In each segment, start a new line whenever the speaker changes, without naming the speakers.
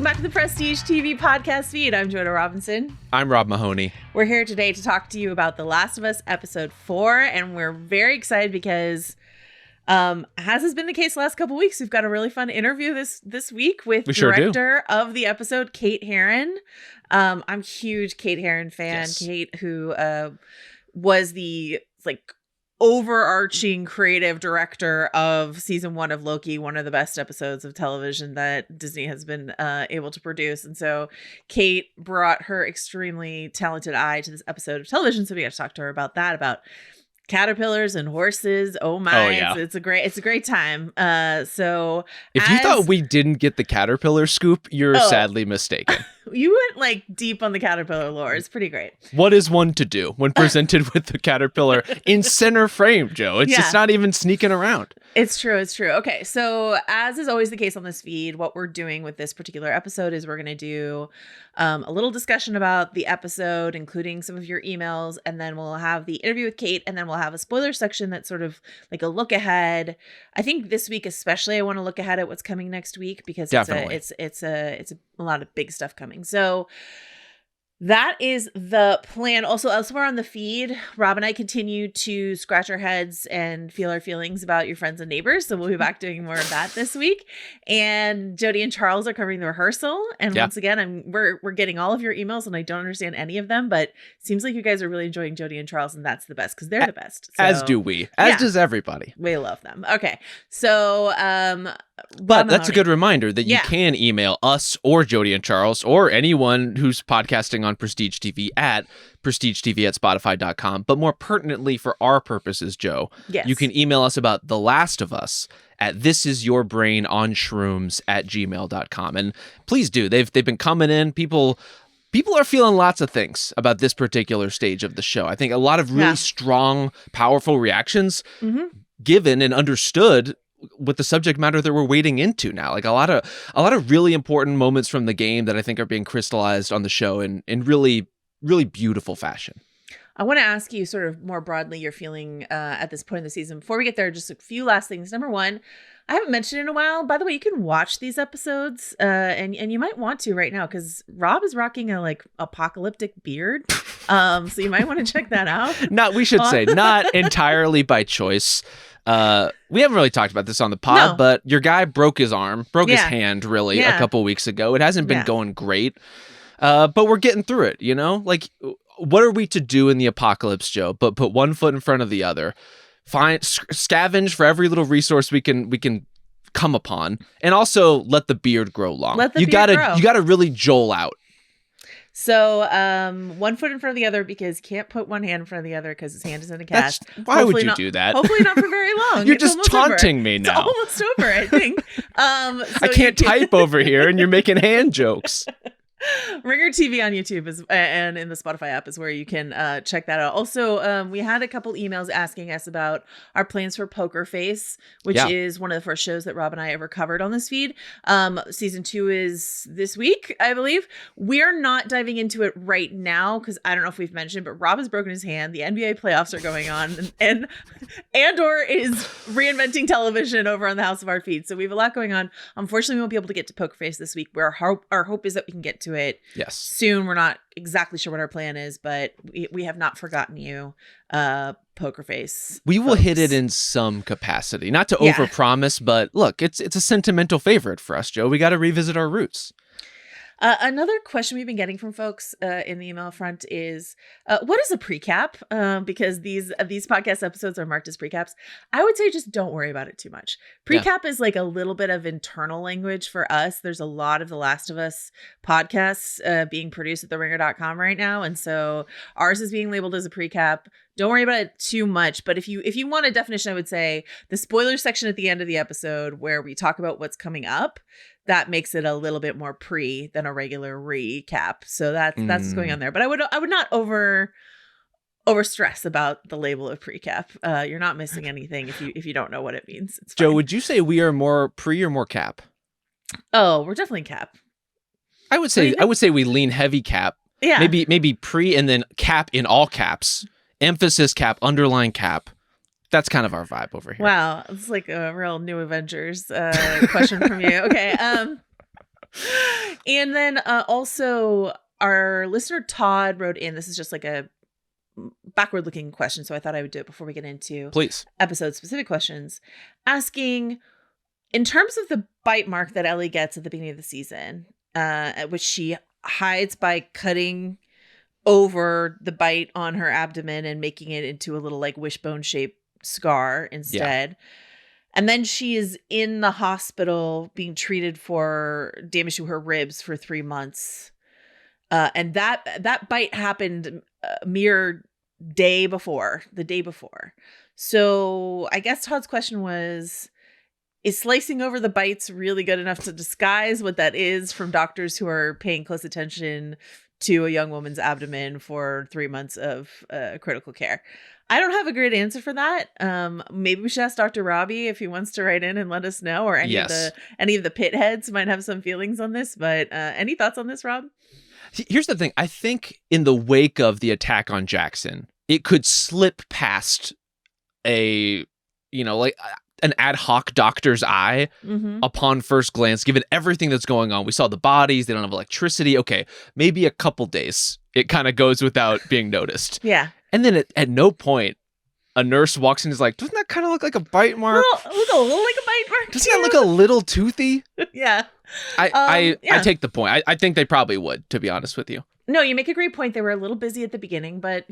Welcome back to the Prestige TV podcast feed. I'm Joanna Robinson.
I'm Rob Mahoney.
We're here today to talk to you about The Last of Us episode 4, and we're very excited because, as has been the case the last couple weeks, we've got a really fun interview this week with director of the episode, Kate Herron. I'm a huge Kate Herron fan. Yes. Kate, who was the overarching creative director of season 1 of Loki, one of the best episodes of television that Disney has been able to produce. And so Kate brought her extremely talented eye to this episode of television. So we got to talk to her about that, about caterpillars and horses. Oh my, yeah. It's a great time. So
if you thought we didn't get the caterpillar scoop, you're sadly mistaken.
You went deep on the caterpillar lore. It's pretty great.
What is one to do when presented with the caterpillar in center frame, Joe? It's just not even sneaking around.
It's true. Okay, so as is always the case on this feed, what we're doing with this particular episode is we're going to do a little discussion about the episode, including some of your emails, and then we'll have the interview with Kate, and then we'll have a spoiler section that's sort of like a look ahead. I think this week especially, I want to look ahead at what's coming next week because it's a lot of big stuff coming. So that is the plan. Also, elsewhere on the feed, Rob and I continue to scratch our heads and feel our feelings about your friends and neighbors. So we'll be back doing more of that this week. And Jody and Charles are covering the rehearsal. And once again, we're getting all of your emails, and I don't understand any of them, but it seems like you guys are really enjoying Jody and Charles, and that's the best because they're the best. So,
as do we. As does everybody.
We love them. Okay, so
but that's a good reminder that you can email us or Jody and Charles or anyone who's podcasting on Prestige TV at prestigetv@spotify.com. But more pertinently for our purposes, Joe, you can email us about The Last of Us at thisisyourbrainonshrooms@gmail.com. And please do. They've been coming in. People are feeling lots of things about this particular stage of the show. I think a lot of really strong, powerful reactions given and understood with the subject matter that we're wading into now. Like a lot of really important moments from the game that I think are being crystallized on the show in really, really beautiful fashion.
I want to ask you sort of more broadly your feeling at this point in the season. Before we get there, just a few last things. Number one, I haven't mentioned in a while. By the way, you can watch these episodes and you might want to right now because Rob is rocking a apocalyptic beard. So you might want to check that out.
We should say not entirely by choice. We haven't really talked about this on the pod, but your guy broke his hand really a couple weeks ago. It hasn't been going great. But we're getting through it, you know? Like, what are we to do in the apocalypse, Joe? But put one foot in front of the other. Scavenge for every little resource we can come upon, and also let the beard grow long. You gotta really Joel out.
So, one foot in front of the other because you can't put one hand in front of the other because his hand is in a cast.
Why would you do that?
Hopefully not for very long.
You're just taunting me now.
It's almost over, I think.
I can't type over here, and you're making hand jokes.
Ringer TV on YouTube and in the Spotify app is where you can check that out. Also, we had a couple emails asking us about our plans for Poker Face, which is one of the first shows that Rob and I ever covered on this feed. Season 2 is this week, I believe. We are not diving into it right now because I don't know if we've mentioned, but Rob has broken his hand. The NBA playoffs are going on, and Andor is reinventing television over on the House of Art feed. So we have a lot going on. Unfortunately, we won't be able to get to Poker Face this week. Our hope is that we can get to it soon. We're not exactly sure what our plan is, but we have not forgotten you, Poker Face.
We will hit it in some capacity, not to overpromise, but look, it's a sentimental favorite for us, Joe. We got to revisit our roots.
Another question we've been getting from folks in the email front is, what is a precap? Because these podcast episodes are marked as precaps. I would say just don't worry about it too much. Precap is like a little bit of internal language for us. There's a lot of The Last of Us podcasts being produced at theringer.com right now. And so ours is being labeled as a precap. Don't worry about it too much. But if you want a definition, I would say the spoiler section at the end of the episode where we talk about what's coming up, that makes it a little bit more pre than a regular recap. So that's what's going on there. But I would not over stress about the label of precap. You're not missing anything if you don't know what it means. It's fine.
Joe, would you say we are more pre or more cap?
Oh, we're definitely cap.
I would say we lean heavy cap.
Yeah.
Maybe pre and then cap in all caps. Emphasis cap, underline cap. That's kind of our vibe over here.
Wow. It's like a real New Avengers question from you. Okay. And then also our listener Todd wrote in, this is just like a backward looking question, so I thought I would do it before we get into
please
episode specific questions, asking, in terms of the bite mark that Ellie gets at the beginning of the season, which she hides by cutting over the bite on her abdomen and making it into a little like wishbone shaped scar instead. Yeah. And then she is in the hospital being treated for damage to her ribs for 3 months. And that bite happened a mere the day before. So I guess Todd's question was, is slicing over the bites really good enough to disguise what that is from doctors who are paying close attention to a young woman's abdomen for 3 months of critical care? I don't have a great answer for that. Maybe we should ask Dr. Robbie if he wants to write in and let us know, or any of the pit heads might have some feelings on this. But any thoughts on this, Rob?
Here's the thing. I think in the wake of the attack on Jackson, it could slip past an ad hoc doctor's eye upon first glance, given everything that's going on. We saw the bodies. They don't have electricity. Okay, maybe a couple days. It kind of goes without being noticed.
Yeah.
And then at no point, a nurse walks in and is like, doesn't that kind of look like a bite mark?
Look a little like a bite mark.
Doesn't that look a little toothy?
Yeah.
I take the point. I think they probably would, to be honest with you.
No, you make a great point. They were a little busy at the beginning, but,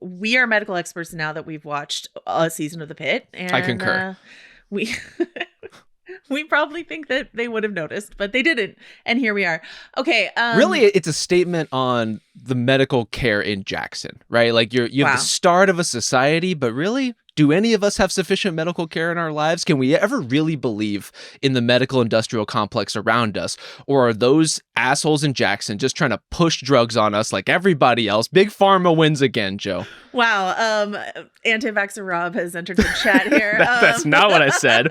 we are medical experts now that we've watched a season of The Pit. And
I concur.
We probably think that they would have noticed, but they didn't. And here we are. Okay.
Really, it's a statement on the medical care in Jackson, right? Like you have the start of a society, but really, do any of us have sufficient medical care in our lives? Can we ever really believe in the medical industrial complex around us? Or are those assholes in Jackson just trying to push drugs on us like everybody else? Big Pharma wins again, Joe.
Wow. Anti-vaxxer Rob has entered the chat here.
That's not what I said.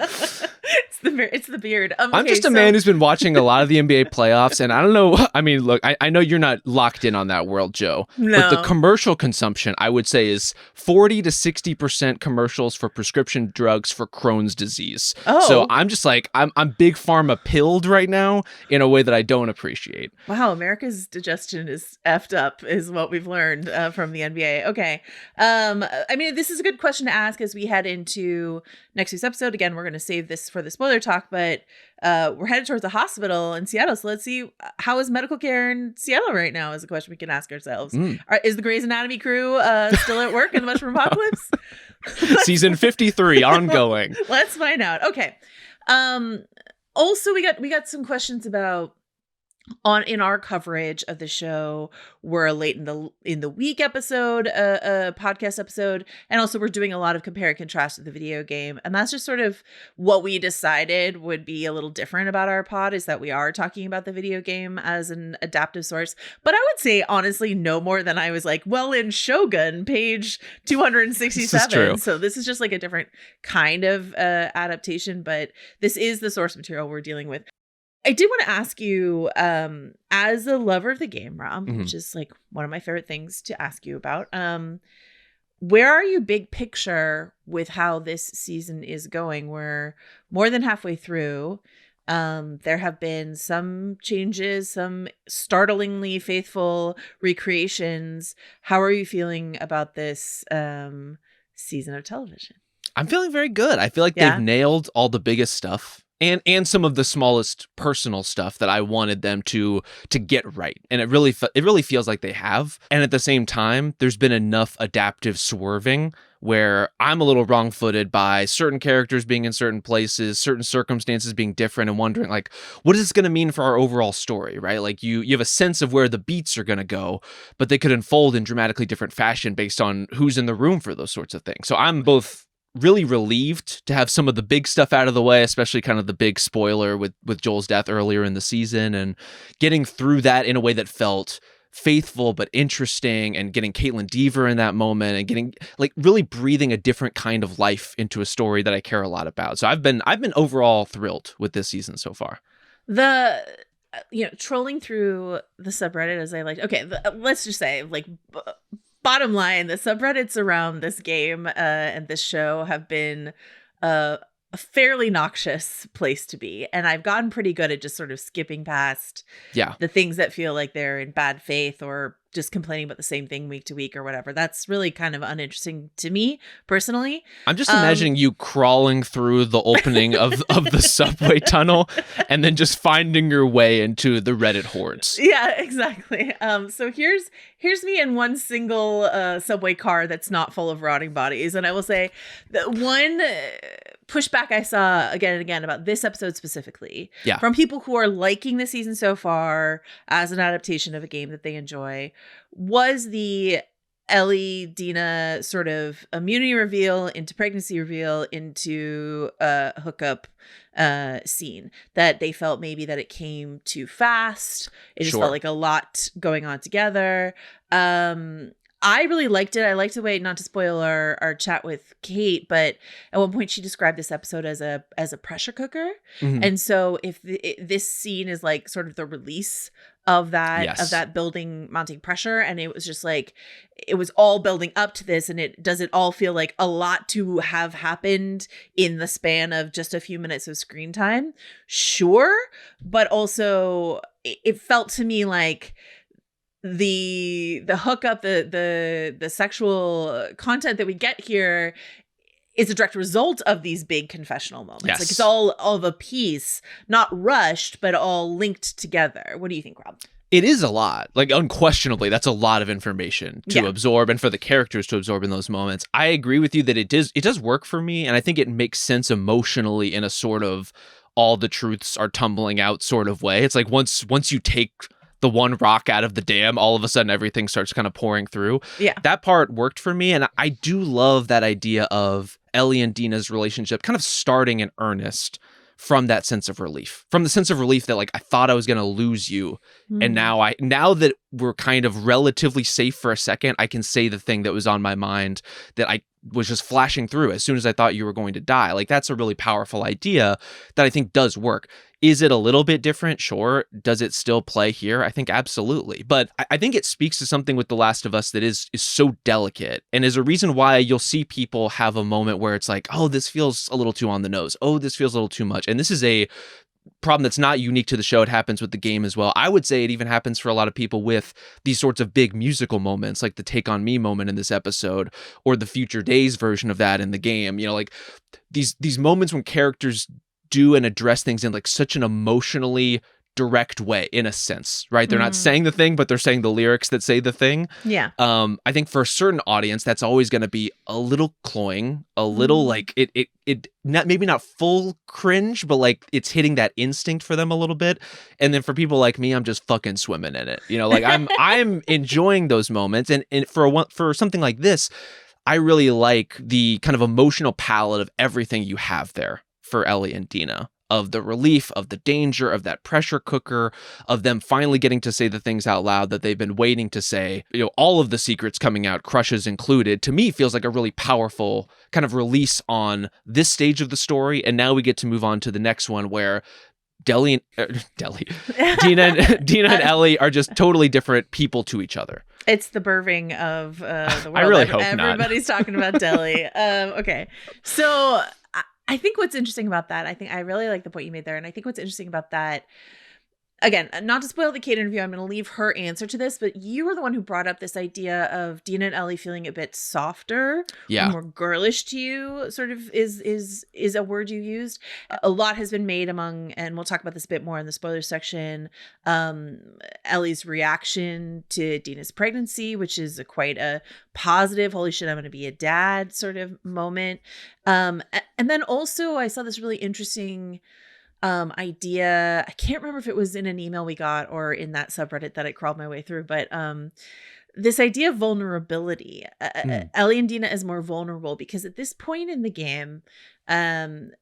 It's the beard.
I'm just a man who's been watching a lot of the NBA playoffs, and I don't know. I mean, look, I know you're not locked in on that world, Joe.
No.
But the commercial consumption, I would say, is 40 to 60% commercials for prescription drugs for Crohn's disease.
Oh.
So I'm just like, I'm Big Pharma pilled right now in a way that I don't appreciate.
Wow, America's digestion is effed up, is what we've learned from the NBA. Okay. I mean, this is a good question to ask as we head into next week's episode. Again, we're going to save this for the spoiler talk, but we're headed towards a hospital in Seattle. So let's see, how is medical care in Seattle right now is a question we can ask ourselves. Is the Grey's Anatomy crew still at work in the Mushroom Apocalypse?
Season 53 ongoing.
Let's find out. Okay. Also, we got some questions about in our coverage of the show. We're a late in the week episode, a podcast episode, and also we're doing a lot of compare and contrast with the video game, and that's just sort of what we decided would be a little different about our pod, is that we are talking about the video game as an adaptive source. But I would say honestly no more than I was like, well, in Shogun page 267. So this is just like a different kind of adaptation, but this is the source material we're dealing with. I did want to ask you, as a lover of the game, Rob, which is like one of my favorite things to ask you about, where are you big picture with how this season is going? We're more than halfway through. There have been some changes, some startlingly faithful recreations. How are you feeling about this season of television?
I'm feeling very good. I feel like they've nailed all the biggest stuff. And some of the smallest personal stuff that I wanted them to get right. And it really feels like they have. And at the same time, there's been enough adaptive swerving where I'm a little wrong-footed by certain characters being in certain places, certain circumstances being different, and wondering, like, what is this going to mean for our overall story, right? Like, you have a sense of where the beats are going to go, but they could unfold in dramatically different fashion based on who's in the room for those sorts of things. So I'm both really relieved to have some of the big stuff out of the way, especially kind of the big spoiler with Joel's death earlier in the season, and getting through that in a way that felt faithful but interesting, and getting Caitlin Deaver in that moment, and getting like really breathing a different kind of life into a story that I care a lot about. So I've been overall thrilled with this season so far.
Trolling through the subreddit as I like. Okay, let's just say, like, bottom line, the subreddits around this game and this show have been a fairly noxious place to be. And I've gotten pretty good at just sort of skipping past the things that feel like they're in bad faith or just complaining about the same thing week to week or whatever. That's really kind of uninteresting to me personally.
I'm just imagining you crawling through the opening of the subway tunnel and then just finding your way into the Reddit hordes.
Yeah, exactly. So here's me in one single subway car that's not full of rotting bodies. And I will say that one pushback I saw again and again about this episode specifically from people who are liking the season so far as an adaptation of a game that they enjoy was the Ellie Dina sort of immunity reveal into pregnancy reveal into a hookup scene, that they felt maybe that it came too fast. It just felt like a lot going on together. I really liked it. I liked the way, not to spoil our chat with Kate, but at one point she described this episode as a pressure cooker. Mm-hmm. And so if this scene is like sort of the release of that building, mounting pressure, and it was just like, it was all building up to this, and does it all feel like a lot to have happened in the span of just a few minutes of screen time? Sure. But also it felt to me like the hookup, the sexual content that we get here is a direct result of these big confessional moments. Yes. Like it's all of a piece, not rushed, but all linked together. What do you think, Rob?
It is a lot. Like, unquestionably, that's a lot of information to absorb and for the characters to absorb in those moments. I agree with you that it does work for me, and I think it makes sense emotionally in a sort of all the truths are tumbling out sort of way. It's like once you take the one rock out of the dam, all of a sudden everything starts kind of pouring through. Yeah. That part worked for me. And I do love that idea of Ellie and Dina's relationship kind of starting in earnest from that sense of relief, from the sense of relief that like, I thought I was going to lose you. Mm. And now that we're kind of relatively safe for a second, I can say the thing that was on my mind that I was just flashing through as soon as I thought you were going to die. Like, that's a really powerful idea that I think does work. Is it a little bit different? Sure. Does it still play here? I think absolutely. But I think it speaks to something with The Last of Us that is so delicate, and is a reason why you'll see people have a moment where it's like, oh, this feels a little too on the nose. Oh, this feels a little too much. And this is a problem that's not unique to the show. It happens with the game as well. I would say it even happens for a lot of people with these sorts of big musical moments, like the Take On Me moment in this episode, or the Future Days version of that in the game. You know, like these moments when characters do and address things in like such an emotionally direct way, in a sense, right? They're not saying the thing, but they're saying the lyrics that say the thing. Yeah. I think for a certain audience, that's always going to be a little cloying, a little like it not, maybe not full cringe, but like it's hitting that instinct for them a little bit. And then for people like me, I'm just fucking swimming in it. You know, like I'm enjoying those moments. And for something like this, I really like the kind of emotional palette of everything you have there for Ellie and Dina, of the relief, of the danger, of that pressure cooker, of them finally getting to say the things out loud that they've been waiting to say. You know, all of the secrets coming out, crushes included, to me feels like a really powerful kind of release on this stage of the story. And now we get to move on to the next one where Dina and Ellie are just totally different people to each other.
It's the Burving of the world.
I really hope
Everybody's talking about Deli. Okay. So I think what's interesting about that, I really like the point you made there. And I think what's interesting about that, again, not to spoil the Kate interview, I'm going to leave her answer to this, but you were the one who brought up this idea of Dina and Ellie feeling a bit softer, more girlish to you, sort of is a word you used. A lot has been made among, and we'll talk about this a bit more in the spoiler section, Ellie's reaction to Dina's pregnancy, which is quite a positive, holy shit, I'm going to be a dad sort of moment. And then also I saw this really interesting idea. I can't remember if it was in an email we got or in that subreddit that I crawled my way through, but this idea of vulnerability. Ellie and Dina is more vulnerable because at this point in the game,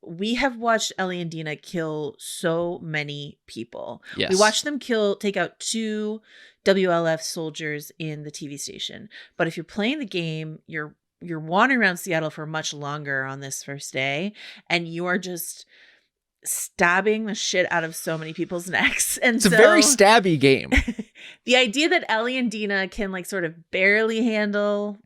we have watched Ellie and Dina kill so many people. Yes. We watched them take out 2 WLF soldiers in the TV station. But if you're playing the game, you're wandering around Seattle for much longer on this first day, and you are just stabbing the shit out of so many people's necks. And
it's a very stabby game.
The idea that Ellie and Dina can like sort of barely handle,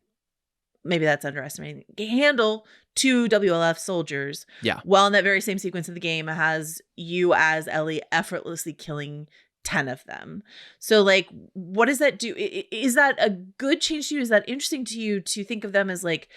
maybe that's underestimating, handle 2 WLF soldiers.
Yeah.
Well, in that very same sequence of the game has you as Ellie effortlessly killing 10 of them. So like, what does that do? Is that a good change to you? Is that interesting to you to think of them as like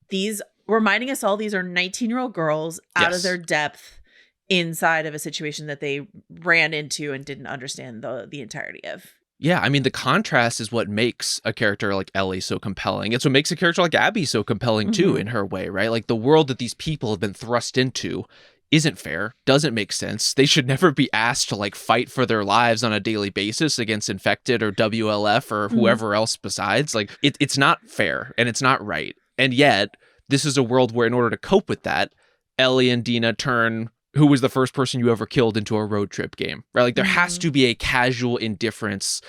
these, reminding us all these are 19-year-old girls out of their depth inside of a situation that they ran into and didn't understand the entirety of?
Yeah, I mean, the contrast is what makes a character like Ellie so compelling. It's what makes a character like Abby so compelling, too, in her way, right? Like, the world that these people have been thrust into isn't fair, doesn't make sense. They should never be asked to, like, fight for their lives on a daily basis against Infected or WLF or whoever else besides. Like, it's not fair, and it's not right. And yet, this is a world where, in order to cope with that, Ellie and Dina turn who was the first person you ever killed into a road trip game, right? Like there has to be a casual indifference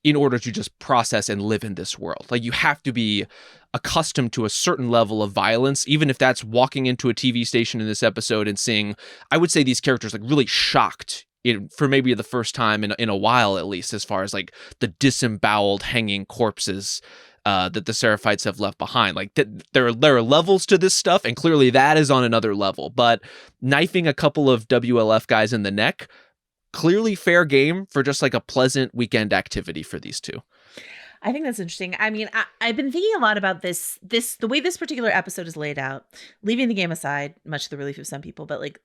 in order to just process and live in this world. Like you have to be accustomed to a certain level of violence, even if that's walking into a TV station in this episode and seeing, I would say these characters like really shocked for maybe the first time in a while, at least, as far as like the disemboweled hanging corpses that the Seraphites have left behind. Like there are levels to this stuff, and clearly that is on another level. But knifing a couple of WLF guys in the neck, clearly fair game for just like a pleasant weekend activity for these two.
I think that's interesting. I mean, I've been thinking a lot about this, the way this particular episode is laid out, leaving the game aside, much to the relief of some people, but like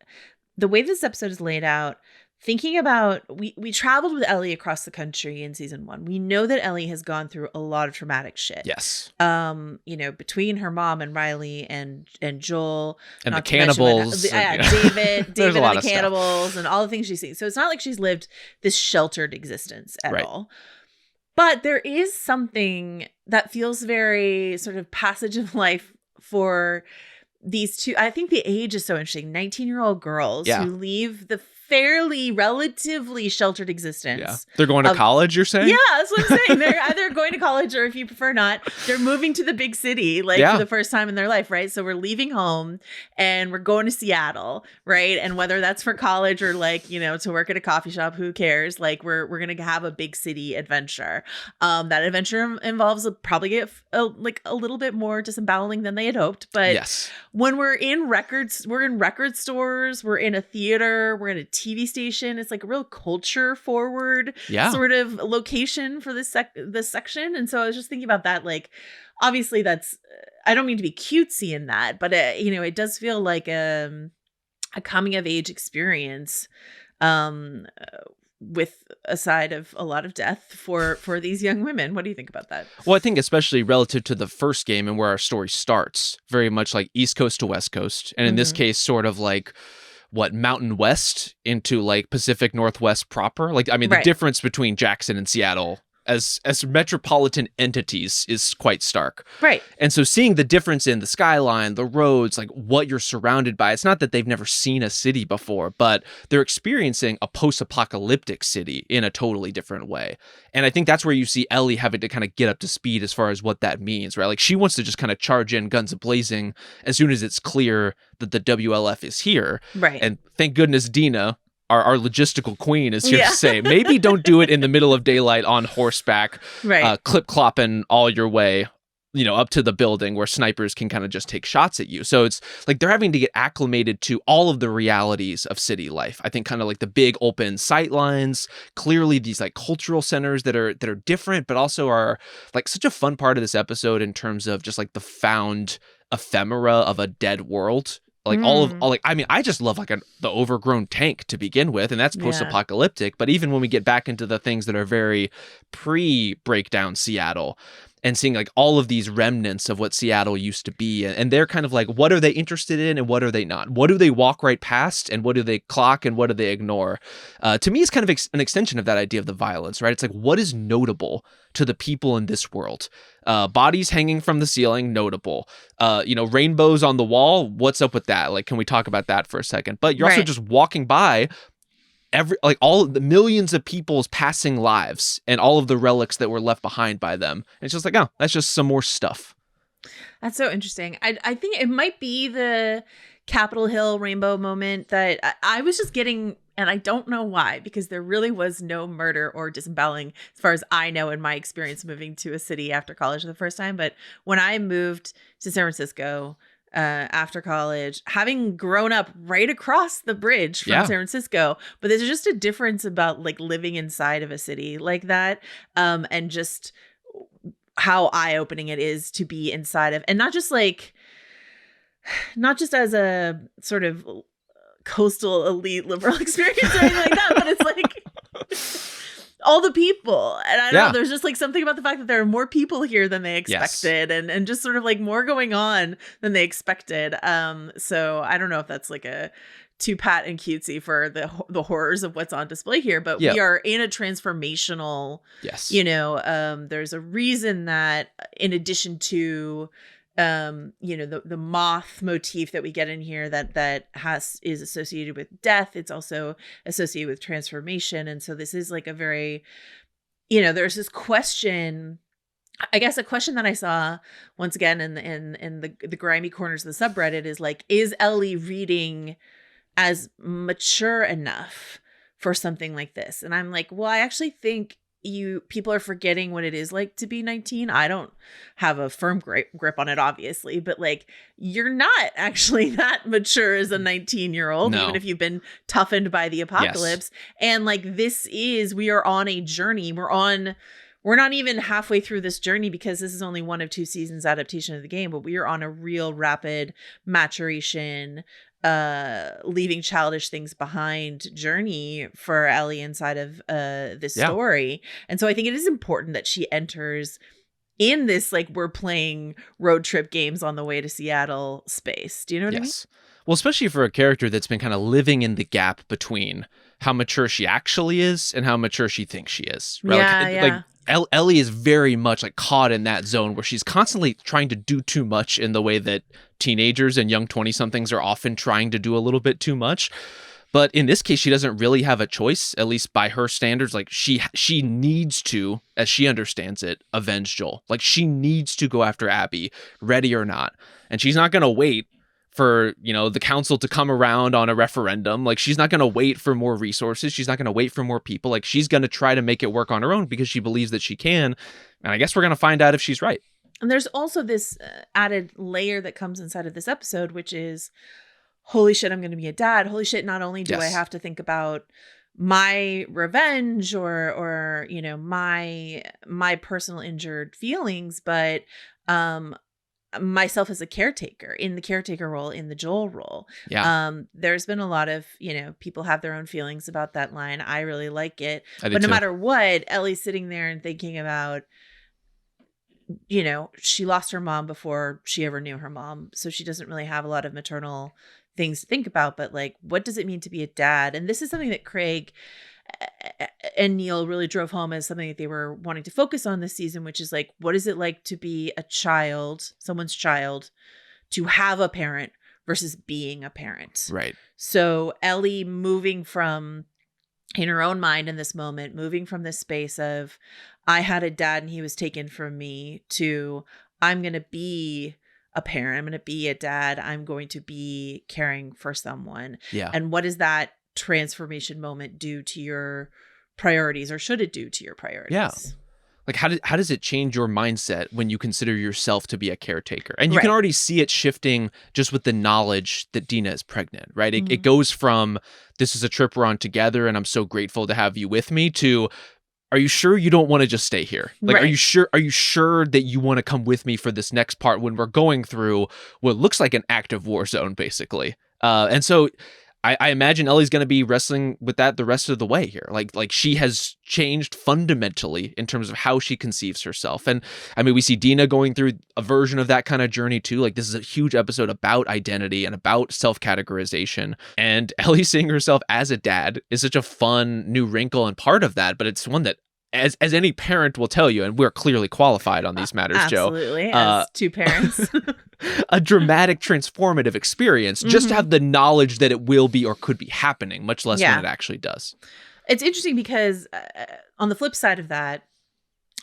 the way this episode is laid out, thinking about, we traveled with Ellie across the country in season 1. We know that Ellie has gone through a lot of traumatic shit.
Yes.
You know, between her mom and Riley and Joel.
And the cannibals.
David and the cannibals and all the things she's seen. So it's not like she's lived this sheltered existence at all. But there is something that feels very sort of passage of life for these two. I think the age is so interesting. 19-year-old girls who leave the fairly relatively sheltered existence.
Yeah. They're going to college, you're saying?
Yeah, that's what I'm saying. They're either going to college or, if you prefer not, they're moving to the big city for the first time in their life, right? So we're leaving home and we're going to Seattle, right? And whether that's for college or like, you know, to work at a coffee shop, who cares? Like we're going to have a big city adventure. That adventure involves probably a little bit more disemboweling than they had hoped. But when we're in record stores, we're in a theater, we're in a TV station. It's like a real culture forward sort of location for this section. And so I was just thinking about that. Like, obviously that's, I don't mean to be cutesy in that, but you know, it does feel like a coming of age experience with a side of a lot of death for these young women. What do you think about that?
Well, I think especially relative to the first game and where our story starts, very much like East Coast to West Coast. And in this case, sort of like Mountain West into like Pacific Northwest proper. Like, I mean, the difference between Jackson and Seattle as metropolitan entities is quite stark.
Right.
And so seeing the difference in the skyline, the roads, like what you're surrounded by, it's not that they've never seen a city before, but they're experiencing a post-apocalyptic city in a totally different way. And I think that's where you see Ellie having to kind of get up to speed as far as what that means, right? Like she wants to just kind of charge in guns blazing as soon as it's clear that the WLF is here.
Right.
And thank goodness Dina, our logistical queen, is here to say, maybe don't do it in the middle of daylight on horseback, clip-clopping all your way, you know, up to the building where snipers can kind of just take shots at you. So it's like they're having to get acclimated to all of the realities of city life. I think kind of like the big open sight lines, clearly these like cultural centers that are different, but also are like such a fun part of this episode in terms of just like the found ephemera of a dead world. Like I just love like the overgrown tank to begin with, and that's post-apocalyptic. But even when we get back into the things that are very pre-breakdown Seattle, and seeing like all of these remnants of what Seattle used to be, and they're kind of like, what are they interested in and what are they not? What do they walk right past and what do they clock and what do they ignore? To me, it's kind of an extension of that idea of the violence, right? It's like, what is notable to the people in this world? Bodies hanging from the ceiling, notable. Rainbows on the wall, what's up with that? Like, can we talk about that for a second? But you're also just walking by all of the millions of people's passing lives and all of the relics that were left behind by them. And it's just like, oh, that's just some more stuff.
That's so interesting. I think it might be the Capitol Hill rainbow moment that I was just getting, and I don't know why, because there really was no murder or disemboweling as far as I know in my experience moving to a city after college for the first time. But when I moved to San Francisco, after college, having grown up right across the bridge from San Francisco. But there's just a difference about like living inside of a city like that, and just how eye-opening it is to be inside of, and not just as a sort of coastal elite liberal experience or anything like that, but it's like all the people. And I don't know, there's just like something about the fact that there are more people here than they expected, and just sort of like more going on than they expected. So I don't know if that's like a too pat and cutesy for the horrors of what's on display here, but we are in a transformational, there's a reason that in addition to the moth motif that we get in here that is associated with death, it's also associated with transformation. And so this is like a very, there's this question, I guess a question that I saw once again in the grimy corners of the subreddit is like, is Ellie reading as mature enough for something like this? And I'm like, well, I actually think people are forgetting what it is like to be 19. I don't have a firm grip on it, obviously, but like, you're not actually that mature as a 19-year-old, even if you've been toughened by the apocalypse. And like, we are on a journey. We're not even halfway through this journey, because this is only one of 2 seasons adaptation of the game, but we are on a real rapid maturation, leaving childish things behind journey for Ellie inside of this story. And so I think it is important that she enters in this, like, we're playing road trip games on the way to Seattle space. Do you know what I mean?
Well, especially for a character that's been kind of living in the gap between how mature she actually is and how mature she thinks she is. Right? Like Ellie is very much like caught in that zone where she's constantly trying to do too much in the way that teenagers and young 20-somethings are often trying to do a little bit too much. But in this case, she doesn't really have a choice, at least by her standards. Like she needs to, as she understands it, avenge Joel. Like she needs to go after Abby, ready or not. And she's not going to wait for, the council to come around on a referendum. Like she's not going to wait for more resources. She's not going to wait for more people. Like she's going to try to make it work on her own because she believes that she can. And I guess we're going to find out if she's right.
And there's also this added layer that comes inside of this episode, which is, holy shit, I'm going to be a dad. Holy shit, not only do I have to think about my revenge or my personal injured feelings, but myself as a caretaker, in the caretaker role, in the Joel role. There's been a lot of, people have their own feelings about that line. I really like it. But no matter what, Ellie's sitting there and thinking about, she lost her mom before she ever knew her mom. So she doesn't really have a lot of maternal things to think about, but like, what does it mean to be a dad? And this is something that Craig and Neil really drove home as something that they were wanting to focus on this season, which is like, what is it like to be a child, someone's child, to have a parent versus being a parent?
Right.
So Ellie moving from, in her own mind in this moment, moving from this space of, I had a dad and he was taken from me, to I'm going to be a parent. I'm going to be a dad. I'm going to be caring for someone.
Yeah.
And what does that transformation moment do to your priorities, or should it do to your priorities?
Yeah. Like how does it change your mindset when you consider yourself to be a caretaker? And you can already see it shifting just with the knowledge that Dina is pregnant, right? It goes from, this is a trip we're on together and I'm so grateful to have you with me, to, are you sure you don't want to just stay here? Like, are you sure that you want to come with me for this next part when we're going through what looks like an active war zone, basically? And so I imagine Ellie's going to be wrestling with that the rest of the way here. Like she has changed fundamentally in terms of how she conceives herself. And I mean, we see Dina going through a version of that kind of journey too. Like this is a huge episode about identity and about self-categorization. And Ellie seeing herself as a dad is such a fun new wrinkle and part of that. But it's one that, as any parent will tell you, and we're clearly qualified on these matters,
absolutely,
Joe.
as two parents.
A dramatic, transformative experience, just to have the knowledge that it will be or could be happening, much less when it actually does.
It's interesting because on the flip side of that,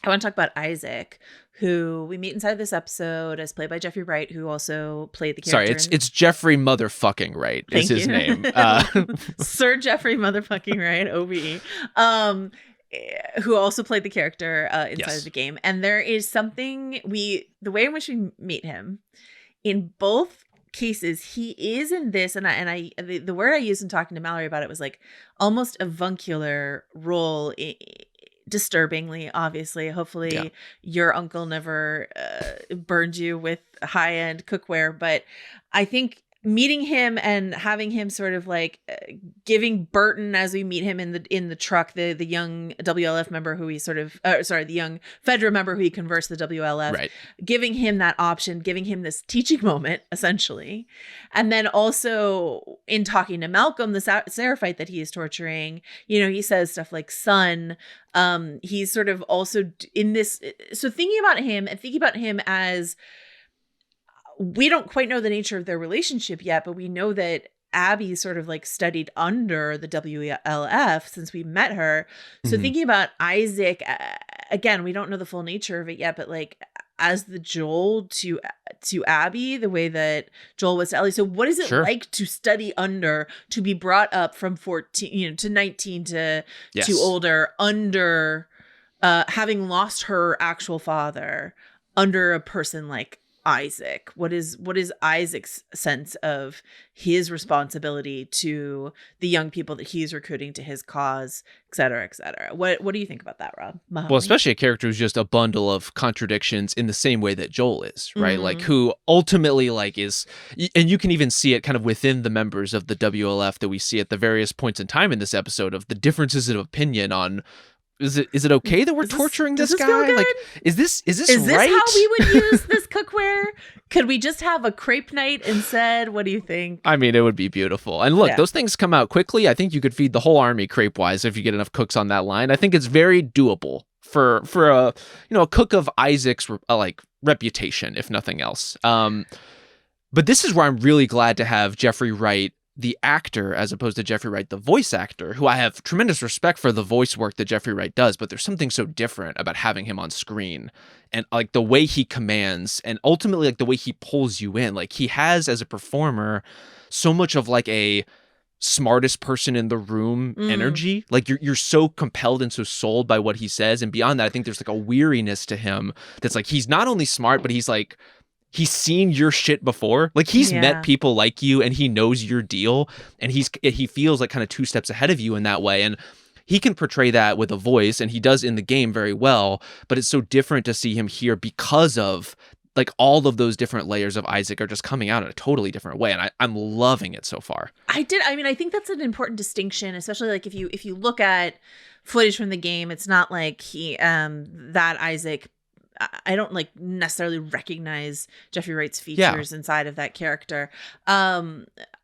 I want to talk about Isaac, who we meet inside this episode as played by Jeffrey Wright, who also played the character.
Sorry, it's Jeffrey motherfucking Wright is his name.
Sir Jeffrey motherfucking Wright, OBE. Who also played the character inside of the game. And there is something the way in which we meet him in both case is he is in this, and the word I used in talking to Mallory about it was like almost avuncular role. Disturbingly, obviously. Hopefully your uncle never burned you with high-end cookware, but I think meeting him and having him sort of like giving Burton, as we meet him in the truck, the young WLF member who he sort of the young Fedra member who he converts the WLF,
right,
giving him that option, giving him this teaching moment essentially. And then also in talking to Malcolm, the Seraphite that he is torturing, he says stuff like son. He's sort of also in this, so thinking about him as, we don't quite know the nature of their relationship yet, but we know that Abby sort of like studied under the WLF since we met her. So thinking about Isaac, again, we don't know the full nature of it yet, but like as the Joel to Abby, the way that Joel was to Ellie. So what is it like to study under, to be brought up from 14, to 19 to older, under having lost her actual father, under a person like Isaac? What is Isaac's sense of his responsibility to the young people that he's recruiting to his cause, et cetera, et cetera? What do you think about that, Rob? Mahoney?
Well, especially a character who's just a bundle of contradictions in the same way that Joel is, right? Like who ultimately like is, and you can even see it kind of within the members of the WLF that we see at the various points in time in this episode of the differences of opinion on, is it okay that we're torturing this guy? Like, is this right?
How we would use this cookware? Could we just have a crepe night instead? What do you think?
I mean, it would be beautiful. And look, those things come out quickly. I think you could feed the whole army crepe-wise if you get enough cooks on that line. I think it's very doable for a cook of Isaac's like reputation, if nothing else. But this is where I'm really glad to have Jeffrey Wright, the actor, as opposed to Jeffrey Wright, the voice actor, who I have tremendous respect for the voice work that Jeffrey Wright does, but there's something so different about having him on screen and like the way he commands and ultimately like the way he pulls you in. Like he has, as a performer, so much of like a smartest person in the room energy. Like you're so compelled and so sold by what he says. And beyond that, I think there's like a weariness to him that's like, he's not only smart, but he's like, he's seen your shit before. Like he's met people like you and he knows your deal and he feels like kind of two steps ahead of you in that way. And he can portray that with a voice, and he does in the game very well, but it's so different to see him here because of like all of those different layers of Isaac are just coming out in a totally different way. And I'm loving it so far. I
think that's an important distinction, especially like if you look at footage from the game, it's not like that Isaac, I don't like necessarily recognize Jeffrey Wright's features inside of that character. I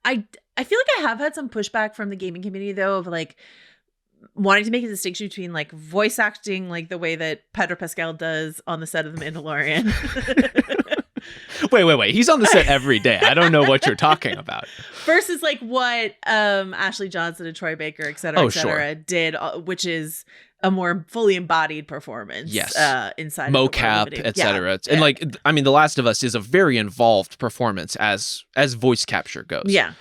feel like I have had some pushback from the gaming community though, of like wanting to make a distinction between like voice acting, like the way that Pedro Pascal does on the set of The Mandalorian.
Wait. He's on the set every day. I don't know what you're talking about.
Versus like what Ashley Johnson and Troy Baker, et cetera, did, which is a more fully embodied performance.
Yes.
Inside
mocap, et cetera. And like, I mean, The Last of Us is a very involved performance as voice capture goes.
Yeah.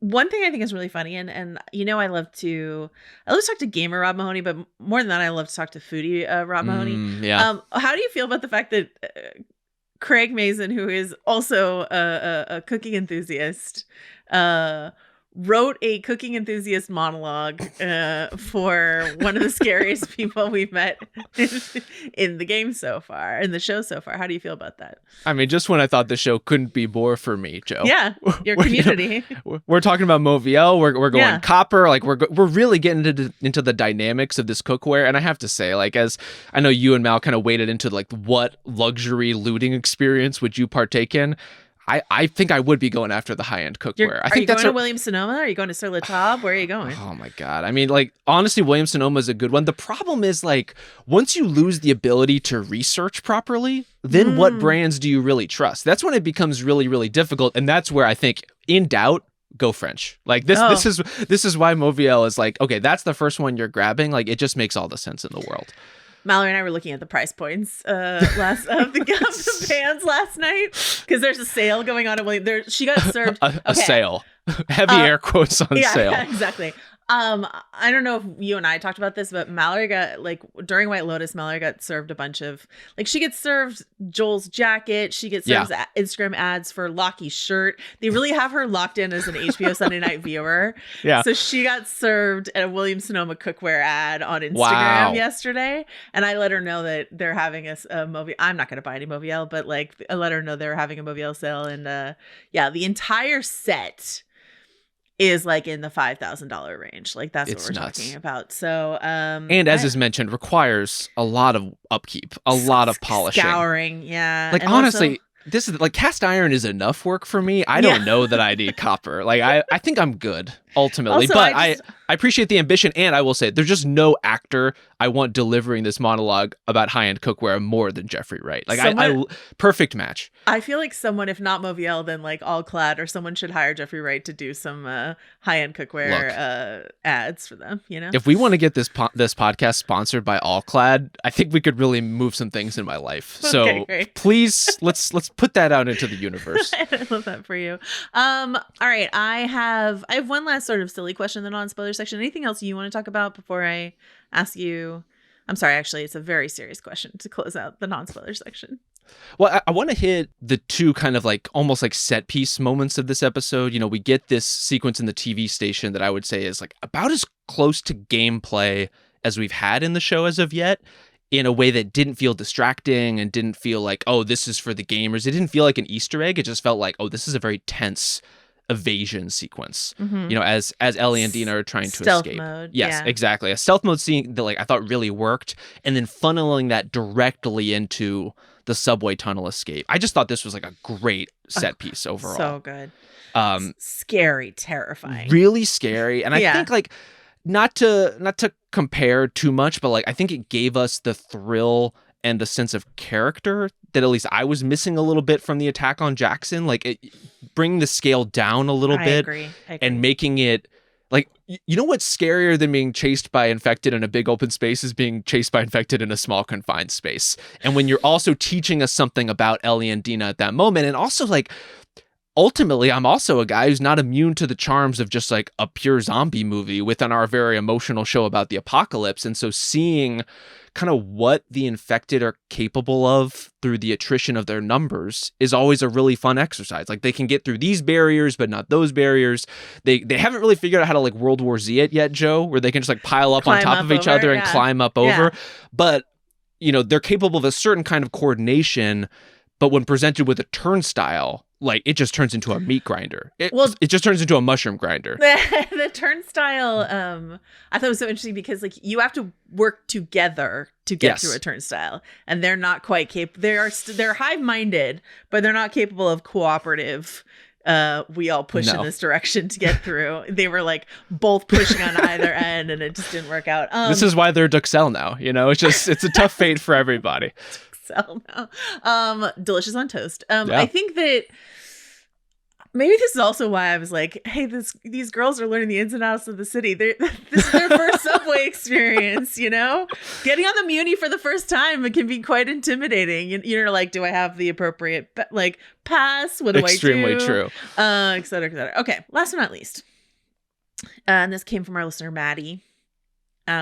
One thing I think is really funny, and I love to talk to gamer Rob Mahoney, but more than that, I love to talk to foodie Rob Mahoney. How do you feel about the fact that Craig Mazin, who is also a cooking enthusiast, wrote a cooking enthusiast monologue for one of the scariest people we've met in the game so far, in the show so far? How do you feel about that?
I mean, just when I thought the show couldn't be more for me, Joe.
Yeah, your community.
We're talking about Moviel. We're going copper. Like we're really getting into the dynamics of this cookware. And I have to say, like, as I know you and Mal kind of waded into like what luxury looting experience would you partake in? I think I would be going after the high-end cookware.
Are you going to Williams-Sonoma? Are you going to Sur La Table? Where are you going?
Oh my God. I mean, like, honestly, Williams-Sonoma is a good one. The problem is, like, once you lose the ability to research properly, then what brands do you really trust? That's when it becomes really, really difficult. And that's where I think, in doubt, go French. Like this is why Moviel is like, okay, that's the first one you're grabbing. Like, it just makes all the sense in the world.
Mallory and I were looking at the price points the pans last night because there's a sale going on at William. She got served
a sale. Heavy air quotes on sale.
Yeah, exactly. I don't know if you and I talked about this, but Mallory got, like, during White Lotus, Mallory got served a bunch of, like, she gets served Joel's jacket. She gets served Instagram ads for Lockie's shirt. They really have her locked in as an HBO Sunday Night viewer. Yeah. So she got served a Williams Sonoma cookware ad on Instagram yesterday. And I let her know that they're having a Movial. I'm not going to buy any Movial, but, like, I let her know they're having a Movial sale. And the entire set is like in the $5,000 range. Like that's what we're talking about. So,
and as is mentioned, requires a lot of upkeep, a lot of polishing,
scouring. Yeah.
Like, and honestly, also, this is like cast iron is enough work for me. I don't know that I need copper. Like I think I'm good ultimately, also, but I appreciate the ambition. And I will say there's just no actor I want delivering this monologue about high-end cookware more than Jeffrey Wright. Like I perfect match. I feel like someone, if not Movial, then like All Clad or someone should hire Jeffrey Wright to do some high-end cookware ads for them, you know? If we want to get this podcast sponsored by All Clad, I think we could really move some things in my life. So please, let's put that out into the universe. I love that for you. All right, I have one last sort of silly question in the non-spoiler section. Anything else you want to talk about before I ask you? I'm sorry, actually, it's a very serious question to close out the non-spoiler section. Well, I want to hit the two kind of like almost like set piece moments of this episode. You know, we get this sequence in the TV station that I would say is like about as close to gameplay as we've had in the show as of yet, in a way that didn't feel distracting and didn't feel like, oh, this is for the gamers. It didn't feel like an Easter egg. It just felt like, oh, this is a very tense evasion sequence, you know, as Ellie and Dina are trying to escape. Mode, yes, exactly. A stealth mode scene that like I thought really worked, and then funneling that directly into the subway tunnel escape. I just thought this was like a great set piece overall. So good. Scary, terrifying. Really scary. And I think like not to compare too much, but like I think it gave us the thrill and the sense of character that at least I was missing a little bit from the attack on Jackson. Like bringing the scale down a little bit. I agree. And making it like, you know what's scarier than being chased by infected in a big open space is being chased by infected in a small confined space. And when you're also teaching us something about Ellie and Dina at that moment, and also like, ultimately, I'm also a guy who's not immune to the charms of just like a pure zombie movie within our very emotional show about the apocalypse. And so seeing kind of what the infected are capable of through the attrition of their numbers is always a really fun exercise. Like they can get through these barriers, but not those barriers. They haven't really figured out how to like World War Z it yet, Joe, where they can just like pile up on top of each other and climb up over. But, you know, they're capable of a certain kind of coordination, but when presented with a turnstile, like it just turns into a meat grinder. It just turns into a mushroom grinder. The turnstile, I thought was so interesting because like you have to work together to get through a turnstile, and they're not quite capable. They're hive-minded, but they're not capable of cooperative. We all push in this direction to get through. They were like both pushing on either end, and it just didn't work out. This is why they're Duxelle now. You know, it's a tough fate for everybody. Now. Delicious on toast. I think that maybe this is also why I was like, hey, these girls are learning the ins and outs of the city. This is their first subway experience, you know? Getting on the Muni for the first time, it can be quite intimidating. You're like, do I have the appropriate like pass? What do I do? Extremely true. Et cetera, et cetera. Okay, last but not least. And this came from our listener, Maddie.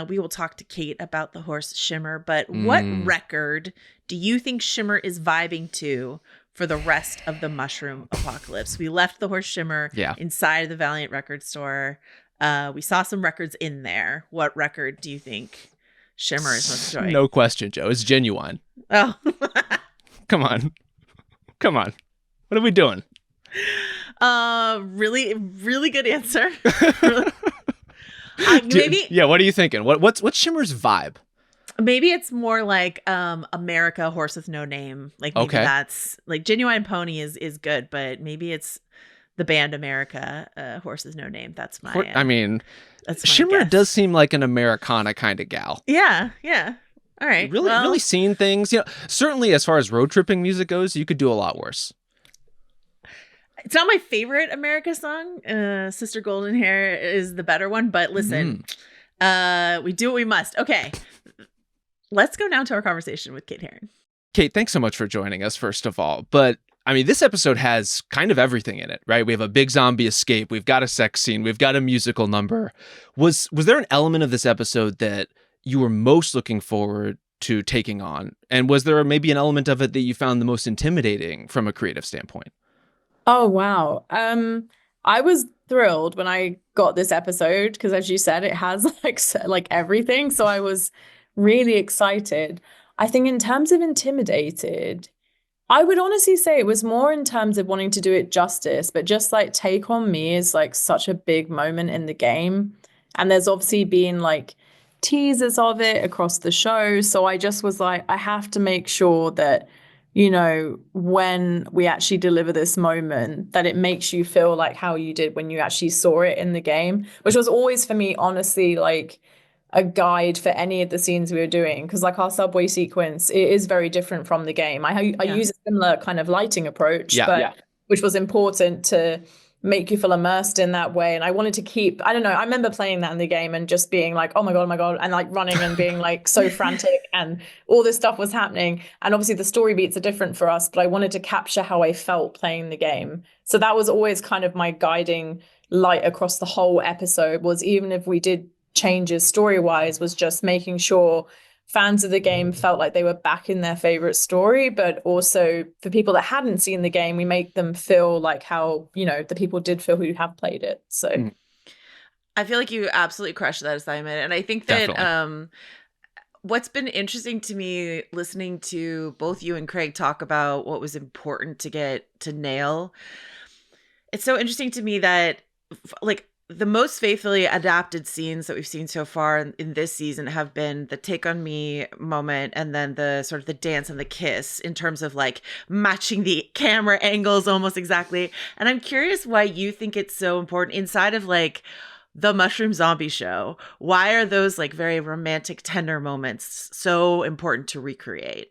We will talk to Kate about the horse Shimmer, but what record do you think Shimmer is vibing to for the rest of the mushroom apocalypse? We left the horse Shimmer inside of the Valiant record store. We saw some records in there. What record do you think Shimmer is most enjoying? No question, Joe. It's Genuine. Oh. Come on. What are we doing? Really, really good answer. Really. Maybe what are you thinking? What's Shimmer's vibe? Maybe it's more like America Horse with No Name. Like maybe that's like Genuine Pony is good, but maybe it's the band America Horse with No Name. That's my that's my Shimmer guess. Does seem like an Americana kind of gal. Yeah. All right. Really seen things. You know, certainly as far as road tripping music goes, you could do a lot worse. It's not my favorite America song. Sister Golden Hair is the better one. But listen, we do what we must. Okay. Let's go now to our conversation with Kate Herron. Kate, thanks so much for joining us, first of all. But I mean, this episode has kind of everything in it, right? We have a big zombie escape. We've got a sex scene. We've got a musical number. Was there an element of this episode that you were most looking forward to taking on? And was there maybe an element of it that you found the most intimidating from a creative standpoint?
Oh, wow. I was thrilled when I got this episode because, as you said, it has like everything. So I was really excited. I think in terms of intimidated, I would honestly say it was more in terms of wanting to do it justice, but just like Take On Me is like such a big moment in the game. And there's obviously been like teasers of it across the show. So I just was like, I have to make sure that, you know, when we actually deliver this moment, that it makes you feel like how you did when you actually saw it in the game, which was always for me, honestly, like a guide for any of the scenes we were doing, because like our subway sequence, it is very different from the game. I use a similar kind of lighting approach, which was important to make you feel immersed in that way. And I wanted to keep, I don't know, I remember playing that in the game and just being like, oh my God, and like running and being like so frantic and all this stuff was happening. And obviously the story beats are different for us, but I wanted to capture how I felt playing the game. So that was always kind of my guiding light across the whole episode, was even if we did changes story-wise, was just making sure fans of the game felt like they were back in their favorite story, but also for people that hadn't seen the game, we make them feel like how, you know, the people did feel who have played it. So
I feel like you absolutely crushed that assignment. And I think that what's been interesting to me listening to both you and Craig talk about what was important to get to nail, it's so interesting to me that like the most faithfully adapted scenes that we've seen so far in this season have been the Take On Me moment and then the sort of the dance and the kiss, in terms of like matching the camera angles almost exactly. And I'm curious why you think it's so important inside of like the Mushroom Zombie show. Why are those like very romantic, tender moments so important to recreate?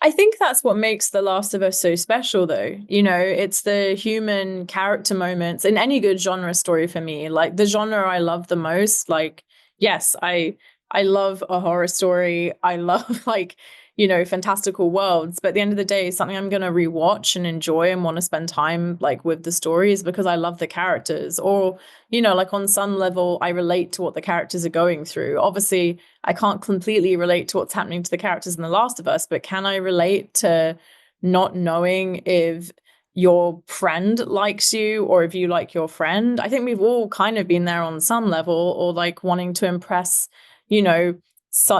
I think that's what makes The Last of Us so special, though. You know, it's the human character moments in any good genre story for me. Like the genre I love the most, like, yes, I love a horror story. I love like, you know, fantastical worlds. But at the end of the day, something I'm going to rewatch and enjoy and want to spend time like with the stories because I love the characters. Or, you know, like on some level, I relate to what the characters are going through. Obviously, I can't completely relate to what's happening to the characters in The Last of Us, but can I relate to not knowing if your friend likes you or if you like your friend? I think we've all kind of been there on some level, or like wanting to impress, you know,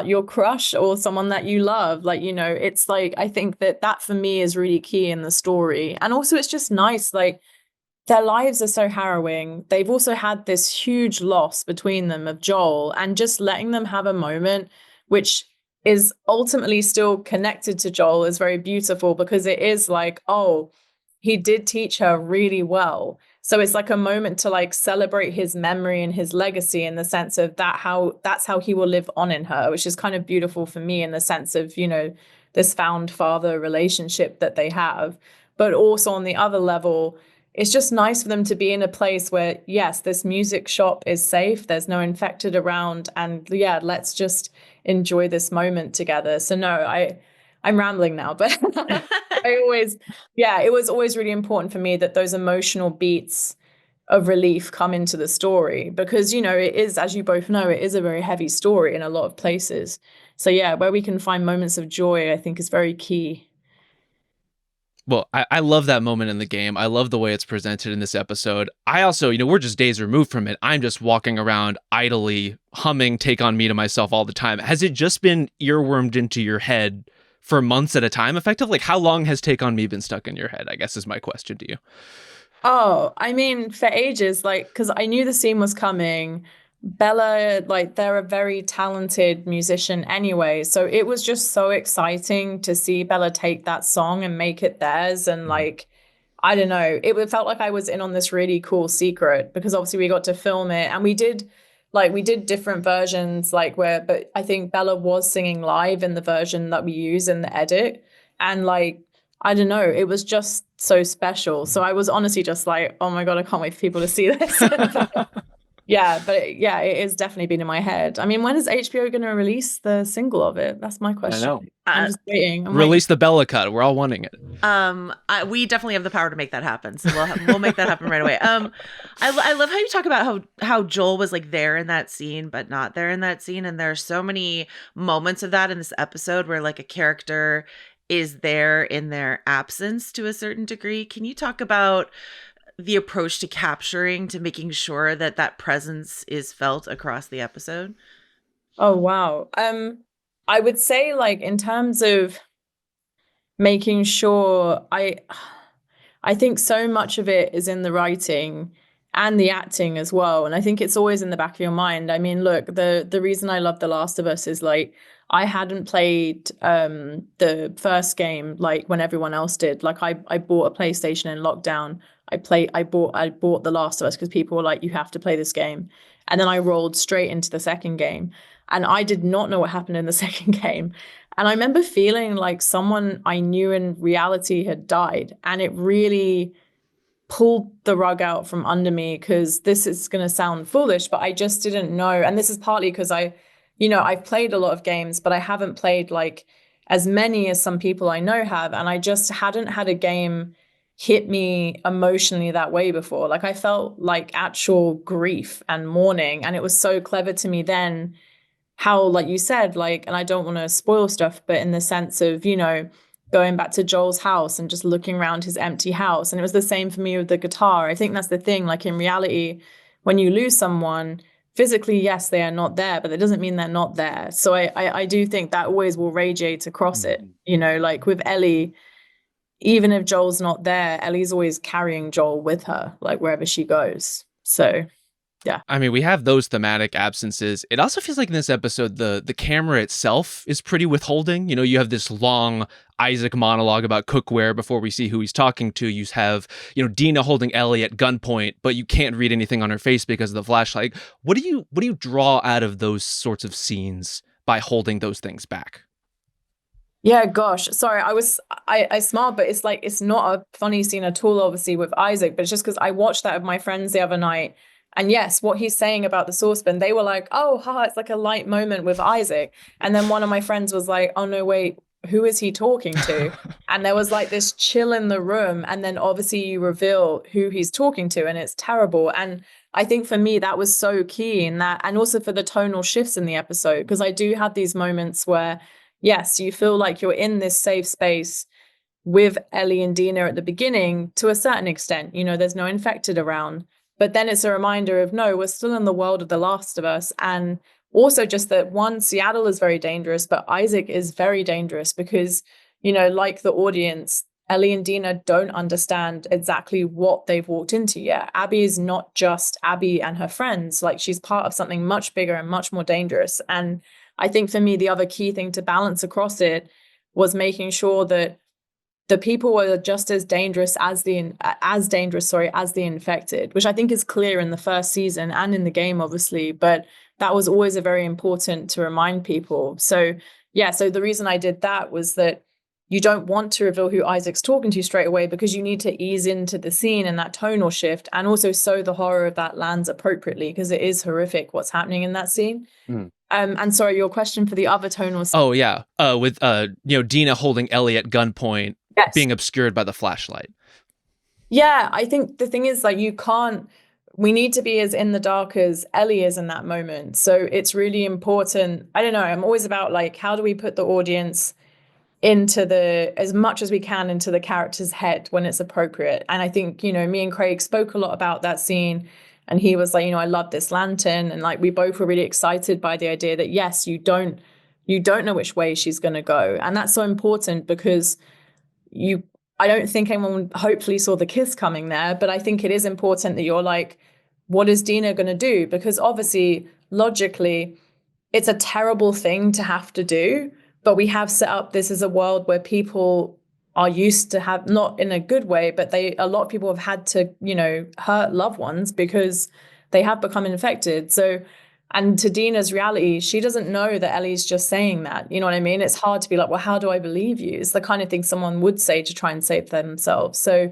your crush or someone that you love. Like, you know, it's like, I think that for me is really key in the story. And also it's just nice, like their lives are so harrowing. They've also had this huge loss between them of Joel, and just letting them have a moment which is ultimately still connected to Joel is very beautiful, because it is like, oh, he did teach her really well. So it's like a moment to like celebrate his memory and his legacy, in the sense of that's how he will live on in her, which is kind of beautiful for me in the sense of, you know, this found father relationship that they have. But also on the other level, it's just nice for them to be in a place where, yes, this music shop is safe. There's no infected around. And yeah, let's just enjoy this moment together. So no, I'm rambling now, but it was always really important for me that those emotional beats of relief come into the story, because, you know, it is, as you both know, it is a very heavy story in a lot of places. So yeah, where we can find moments of joy, I think is very key.
Well, I love that moment in the game. I love the way it's presented in this episode. I also, you know, we're just days removed from it. I'm just walking around idly humming Take On Me to myself all the time. Has it just been earwormed into your head for months at a time, effectively? Like, how long has Take On Me been stuck in your head, I guess is my question to you.
Oh, I mean, for ages, like, because I knew the scene was coming. Bella, like, they're a very talented musician anyway. So it was just so exciting to see Bella take that song and make it theirs. And like, I don't know, it felt like I was in on this really cool secret, because obviously we got to film it and we did different versions, but I think Bella was singing live in the version that we use in the edit. And like, I don't know, it was just so special. So I was honestly just like, oh my God, I can't wait for people to see this. Yeah, but it is definitely been in my head. I mean, when is HBO going to release the single of it? That's my question.
I know.
I'm just waiting.
Release the Bella cut. We're all wanting it.
We definitely have the power to make that happen, so we'll make that happen right away. I love how you talk about how Joel was like there in that scene, but not there in that scene, and there are so many moments of that in this episode where like a character is there in their absence to a certain degree. Can you talk about the approach to making sure that that presence is felt across the episode?
Oh, wow. I would say, like, in terms of making sure, I think so much of it is in the writing and the acting as well. And I think it's always in the back of your mind. I mean, look, the reason I love The Last of Us is like I hadn't played the first game like when everyone else did. Like I bought a PlayStation in lockdown. I bought The Last of Us because people were like, you have to play this game. And then I rolled straight into the second game. And I did not know what happened in the second game. And I remember feeling like someone I knew in reality had died. And it really pulled the rug out from under me, because this is going to sound foolish, but I just didn't know. And this is partly because I've played a lot of games, but I haven't played like as many as some people I know have. And I just hadn't had a game hit me emotionally that way before. Like I felt like actual grief and mourning. And it was so clever to me then how, like you said, like, and I don't want to spoil stuff, but in the sense of, going back to Joel's house and just looking around his empty house. And it was the same for me with the guitar. I think that's the thing. Like in reality, when you lose someone, physically, yes, they are not there, but that doesn't mean they're not there. So I do think that always will radiate across it. Like with Ellie, even if Joel's not there, Ellie's always carrying Joel with her, like wherever she goes. So yeah.
I mean, we have those thematic absences. It also feels like in this episode, the camera itself is pretty withholding. You have this long Isaac monologue about cookware before we see who he's talking to. You have, Dina holding Ellie at gunpoint, but you can't read anything on her face because of the flashlight. What do you draw out of those sorts of scenes by holding those things back?
Yeah, gosh, sorry, I smiled, but it's like, it's not a funny scene at all, obviously, with Isaac, but it's just because I watched that with my friends the other night. And yes, what he's saying about the saucepan, they were like, oh, it's like a light moment with Isaac. And then one of my friends was like, oh, no, wait, who is he talking to? And there was like this chill in the room. And then obviously you reveal who he's talking to, and it's terrible. And I think for me, that was so key in that, and also for the tonal shifts in the episode, because I do have these moments where, yes, you feel like you're in this safe space with Ellie and Dina at the beginning to a certain extent. There's no infected around. But then it's a reminder of, no, we're still in the world of The Last of Us. And also just that, one, Seattle is very dangerous, but Isaac is very dangerous because, like the audience, Ellie and Dina don't understand exactly what they've walked into yet. Abby is not just Abby and her friends. Like, she's part of something much bigger and much more dangerous. And I think for me, the other key thing to balance across it was making sure that the people were just as dangerous as the infected, which I think is clear in the first season and in the game, obviously. But that was always a very important to remind people. So yeah, so the reason I did that was that you don't want to reveal who Isaac's talking to straight away, because you need to ease into the scene and that tonal shift, and also so the horror of that lands appropriately, because it is horrific what's happening in that scene. And sorry, your question for the other tonal.
Oh yeah, with Dina holding Ellie at gunpoint. Yes. Being obscured by the flashlight.
Yeah, I think the thing is, like, we need to be as in the dark as Ellie is in that moment. So it's really important. I don't know, I'm always about like, how do we put the audience as much as we can into the character's head when it's appropriate. And I think, me and Craig spoke a lot about that scene, and he was like, I love this lantern. And like, we both were really excited by the idea that, yes, you don't know which way she's going to go. And that's so important, because I don't think anyone hopefully saw the kiss coming there, but I think it is important that you're like, what is Dina going to do? Because obviously, logically, it's a terrible thing to have to do, but we have set up this as a world where people are used to have, not in a good way, but a lot of people have had to, hurt loved ones because they have become infected. So, and to Dina's reality, she doesn't know that Ellie's just saying that. You know what I mean? It's hard to be like, well, how do I believe you? It's the kind of thing someone would say to try and save themselves. So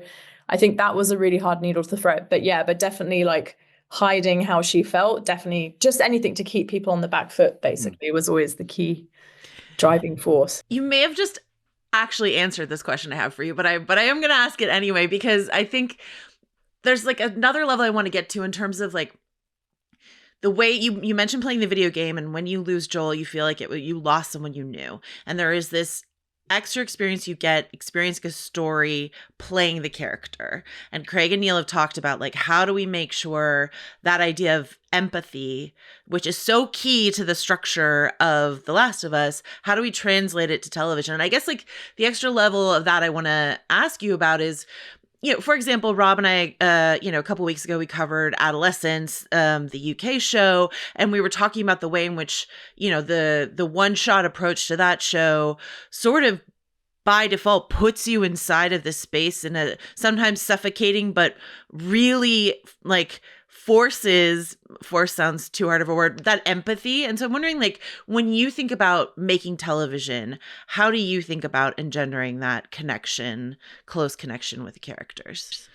I think that was a really hard needle to thread. But yeah, but definitely, like, hiding how she felt. Definitely just anything to keep people on the back foot, basically, was always the key driving force.
You may have just actually answered this question I have for you, but I am going to ask it anyway, because I think there's like another level I want to get to in terms of like the way you mentioned playing the video game, and when you lose Joel, you feel like you lost someone you knew. And there is this extra experience you get experiencing a story playing the character. And Craig and Neil have talked about like, how do we make sure that idea of empathy, which is so key to the structure of The Last of Us, how do we translate it to television? And I guess like the extra level of that I want to ask you about is, you know, for example, Rob and I, a couple weeks ago, we covered Adolescence, the UK show, and we were talking about the way in which, you know, the one-shot approach to that show sort of by default puts you inside of this space in a sometimes suffocating, but really like force sounds too hard of a word, that empathy. And so I'm wondering, like, when you think about making television, how do you think about engendering that connection, close connection with the characters?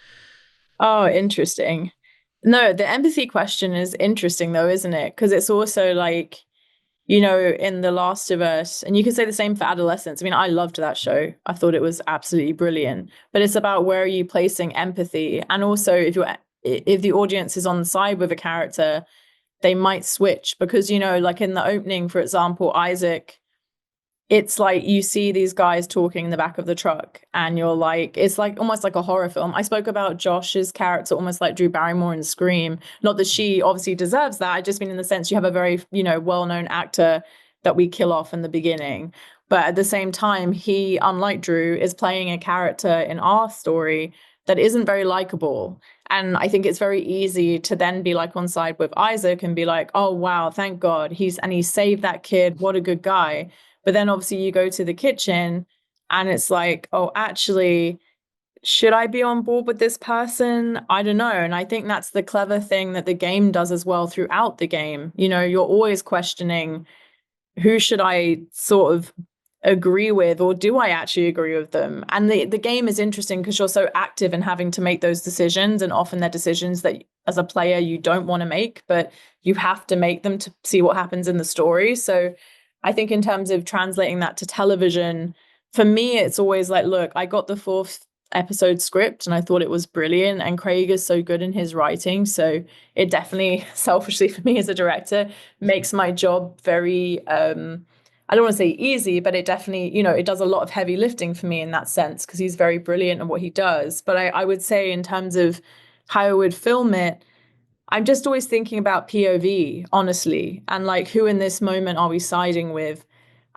Oh, interesting. No, the empathy question is interesting though, isn't it? Because it's also like, you know, in The Last of Us, and you could say the same for Adolescence. I mean, I loved that show. I thought it was absolutely brilliant. But it's about where are you placing empathy? And also if the audience is on the side with a character, they might switch because, you know, like in the opening, for example, Isaac, it's like you see these guys talking in the back of the truck and you're like, it's like almost like a horror film. I spoke about Josh's character almost like Drew Barrymore in Scream. Not that she obviously deserves that. I just mean in the sense you have a very, you know, well-known actor that we kill off in the beginning. But at the same time, he, unlike Drew, is playing a character in our story that isn't very likable. And I think it's very easy to then be like on side with Isaac and be like, oh, wow, thank God. He saved that kid. What a good guy. But then obviously you go to the kitchen and it's like, oh, actually, should I be on board with this person? I don't know. And I think that's the clever thing that the game does as well throughout the game. You know, you're always questioning, who should I sort of agree with, or do I actually agree with them? And the game is interesting because you're so active in having to make those decisions, and often they're decisions that as a player you don't want to make, but you have to make them to see what happens in the story. So I think in terms of translating that to television, for me, it's always like, look, I got the 4th episode script and I thought it was brilliant, and Craig is so good in his writing. So it definitely, selfishly for me as a director, makes my job very, I don't want to say easy, but it definitely, you know, it does a lot of heavy lifting for me in that sense because he's very brilliant at what he does. But I would say in terms of how I would film it, I'm just always thinking about POV, honestly, and like who in this moment are we siding with,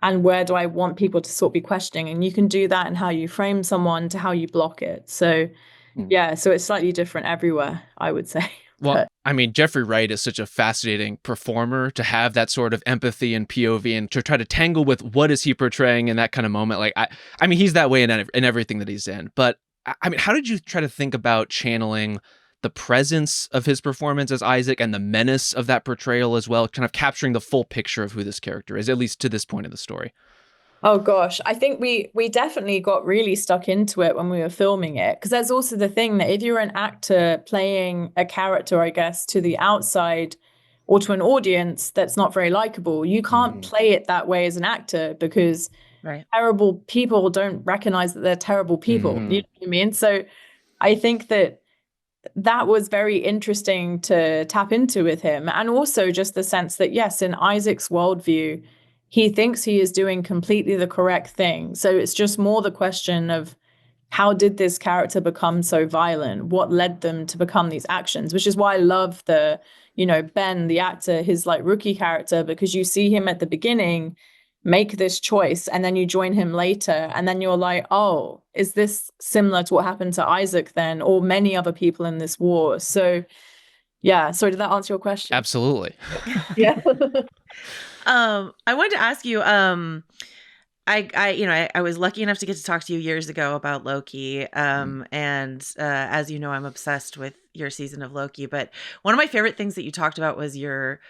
and where do I want people to sort of be questioning? And you can do that in how you frame someone to how you block it. So yeah, so it's slightly different everywhere, I would say.
Well, I mean, Jeffrey Wright is such a fascinating performer to have that sort of empathy and POV and to try to tangle with what is he portraying in that kind of moment. Like, I mean, he's that way in everything that he's in. But I mean, how did you try to think about channeling the presence of his performance as Isaac and the menace of that portrayal as well, kind of capturing the full picture of who this character is, at least to this point in the story?
Oh gosh, I think we definitely got really stuck into it when we were filming it, because there's also the thing that if you're an actor playing a character, I guess, to the outside or to an audience that's not very likable, you can't play it that way as an actor because terrible people don't recognize that they're terrible people. You know what I mean? So I think that was very interesting to tap into with him. And also just the sense that, yes, in Isaac's worldview, he thinks he is doing completely the correct thing. So it's just more the question of how did this character become so violent? What led them to become these actions? Which is why I love the, you know, Ben, the actor, his like rookie character, because you see him at the beginning make this choice and then you join him later and then you're like, oh, is this similar to what happened to Isaac then, or many other people in this war? So yeah, sorry, did that answer your question?
Absolutely.
Yeah.
I wanted to ask you, I was lucky enough to get to talk to you years ago about Loki. And as you know, I'm obsessed with your season of Loki. But one of my favorite things that you talked about was your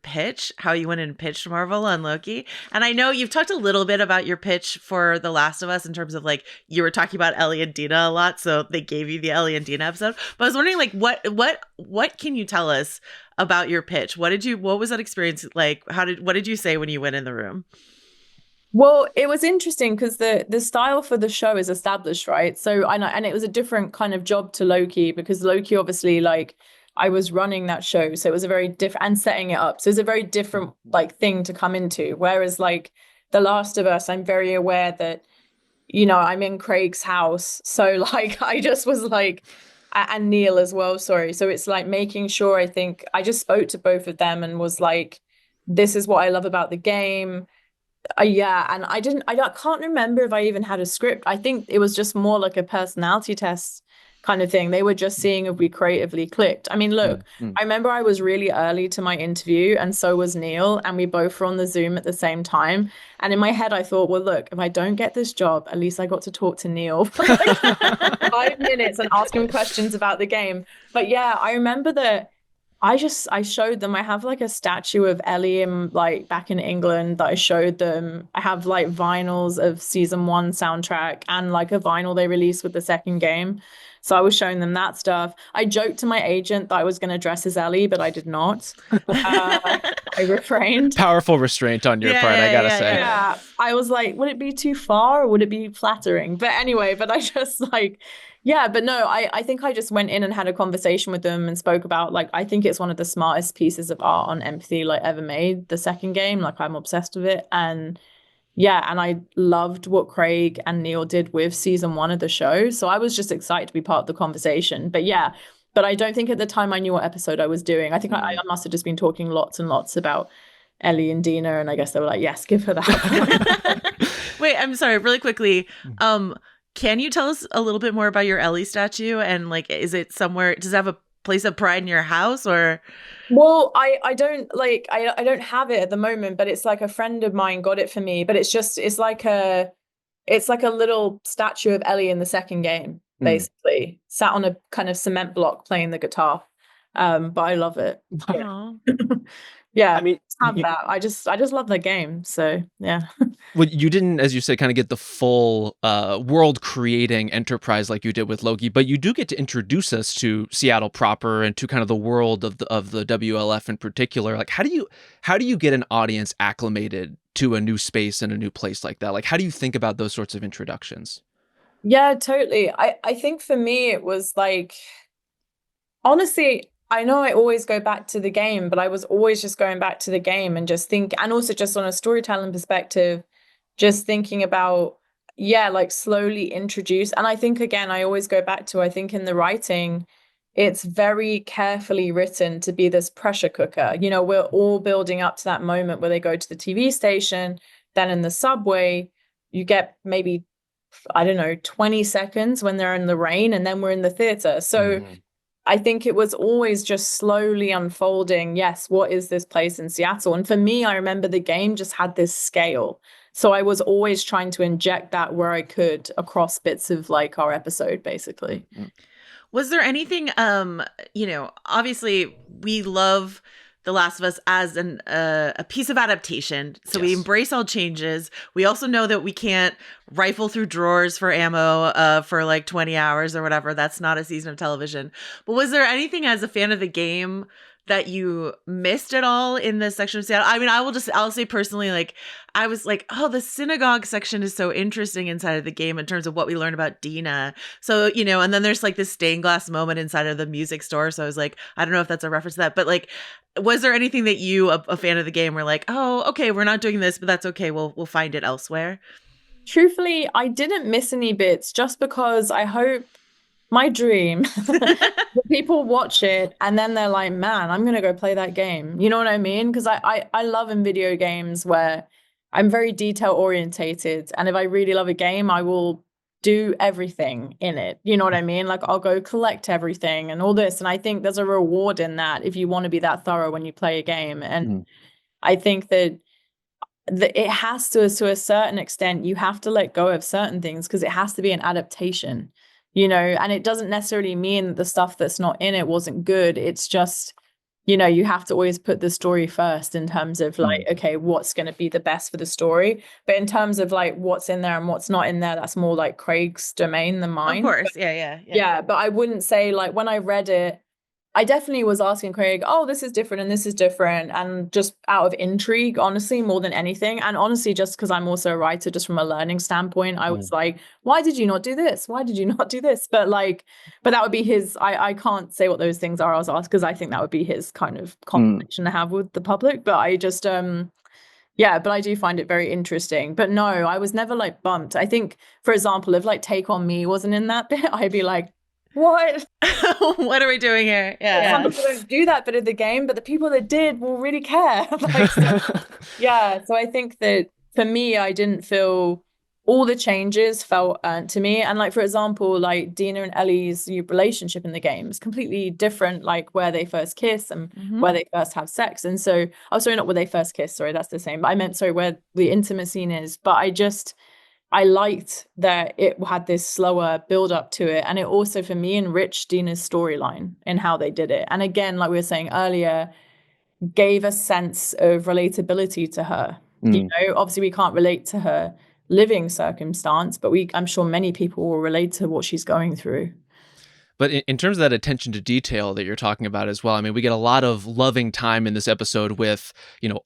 pitch, how you went and pitched Marvel on Loki. And I know you've talked a little bit about your pitch for The Last of Us in terms of like you were talking about Ellie and Dina a lot, so they gave you the Ellie and Dina episode. But I was wondering, like, what can you tell us about your pitch? What was that experience like? What did you say when you went in the room?
Well, it was interesting because the style for the show is established, right? So and it was a different kind of job to Loki, because Loki, obviously, like, I was running that show, so it was a very different, and setting it up, so it's a very different like thing to come into. Whereas like The Last of Us, I'm very aware that, you know, I'm in Craig's house, so like I just was like, and Neil as well, sorry. So it's like making sure, I think I just spoke to both of them and was like, this is what I love about the game. Yeah, and I can't remember if I even had a script. I think it was just more like a personality test kind of thing. They were just seeing if we creatively clicked. I mean, look, I remember I was really early to my interview, and so was Neil, and we both were on the Zoom at the same time. And in my head, I thought, well, look, if I don't get this job, at least I got to talk to Neil for like 5 minutes and ask him questions about the game. But yeah, I remember that I showed them, I have like a statue of Ellie in like back in England that I showed them. I have like vinyls of season 1 soundtrack and like a vinyl they released with the second game. So I was showing them that stuff. I joked to my agent that I was going to dress as Ellie, but I did not. I refrained.
Powerful restraint on your part, I gotta say.
Yeah, I was like, would it be too far or would it be flattering? But anyway, but I just like, yeah, but no, I think I just went in and had a conversation with them and spoke about, like, I think it's one of the smartest pieces of art on empathy like ever made, the second game. Like, I'm obsessed with it. And yeah, and I loved what Craig and Neil did with season 1 of the show. So I was just excited to be part of the conversation. But yeah, but I don't think at the time I knew what episode I was doing. I think I must have just been talking lots and lots about Ellie and Dina, and I guess they were like, yes, give her that.
Wait, I'm sorry, really quickly. Can you tell us a little bit more about your Ellie statue? And like, is it somewhere, does it have a place of pride in your house, or?
Well, I don't like, I don't have it at the moment, but it's like a friend of mine got it for me, but it's like a little statue of Ellie in the second game, basically sat on a kind of cement block playing the guitar. But I love it. Yeah, I mean, that. I just love the game. So yeah.
Well, you didn't, as you said, kind of get the full world creating enterprise like you did with Loki, but you do get to introduce us to Seattle proper and to kind of the world of the WLF in particular. Like, how do you get an audience acclimated to a new space and a new place like that? Like, how do you think about those sorts of introductions?
Yeah, totally. I think for me it was like, honestly, I know I always go back to the game, but I was always just going back to the game and just and also just on a storytelling perspective, just thinking about, yeah, like slowly introduce. And I think, again, I always go back to, I think in the writing, it's very carefully written to be this pressure cooker. You know, we're all building up to that moment where they go to the TV station, then in the subway, you get maybe, I don't know, 20 seconds when they're in the rain, and then we're in the theater. So I think it was always just slowly unfolding. Yes, what is this place in Seattle? And for me, I remember the game just had this scale. So I was always trying to inject that where I could across bits of like our episode, basically.
Was there anything, you know, obviously we love The Last of Us as a piece of adaptation. So we embrace all changes. We also know that we can't rifle through drawers for ammo for like 20 hours or whatever. That's not a season of television. But was there anything as a fan of the game that you missed at all in this section of Seattle? I mean, I'll say personally, like, I was like, oh, the synagogue section is so interesting inside of the game in terms of what we learn about Dina. So, you know, and then there's like this stained glass moment inside of the music store. So I was like, I don't know if that's a reference to that, but like, was there anything that you, a fan of the game, were like, oh, okay, we're not doing this, but that's okay. We'll find it elsewhere?
Truthfully, I didn't miss any bits, just because I hope, my dream, people watch it and then they're like, man, I'm going to go play that game. You know what I mean? Because I love in video games where I'm very detail orientated. And if I really love a game, I will do everything in it. You know what I mean? Like, I'll go collect everything and all this. And I think there's a reward in that if you want to be that thorough when you play a game. And I think that it has to a certain extent, you have to let go of certain things because it has to be an adaptation, and it doesn't necessarily mean that the stuff that's not in it wasn't good. It's just, you have to always put the story first in terms of like, okay, what's going to be the best for the story. But in terms of like what's in there and what's not in there, that's more like Craig's domain than mine.
Of course. Yeah.
But I wouldn't say, like, when I read it, I definitely was asking Craig, oh, this is different and this is different. And just out of intrigue, honestly, more than anything. And honestly, just because I'm also a writer, just from a learning standpoint, I was like, why did you not do this? Why did you not do this? But that would be his, I can't say what those things are I was asked, because I think that would be his kind of conversation to have with the public. But I just, but I do find it very interesting. But no, I was never like bumped. I think, for example, if like Take On Me wasn't in that bit, I'd be like, what?
What are we doing here? Yeah.
Some people don't do that bit of the game, but the people that did will really care. So I think that for me, I didn't feel all the changes felt earned to me. And like, for example, like Dina and Ellie's relationship in the game is completely different, like where they first kiss and where they first have sex. And so, sorry, not where they first kiss, sorry, that's the same. But I meant, sorry, where the intimate scene is. But I liked that it had this slower build up to it. And it also, for me, enriched Dina's storyline in how they did it. And again, like we were saying earlier, gave a sense of relatability to her. Obviously we can't relate to her living circumstance, but I'm sure many people will relate to what she's going through.
But in terms of that attention to detail that you're talking about as well, I mean, we get a lot of loving time in this episode with,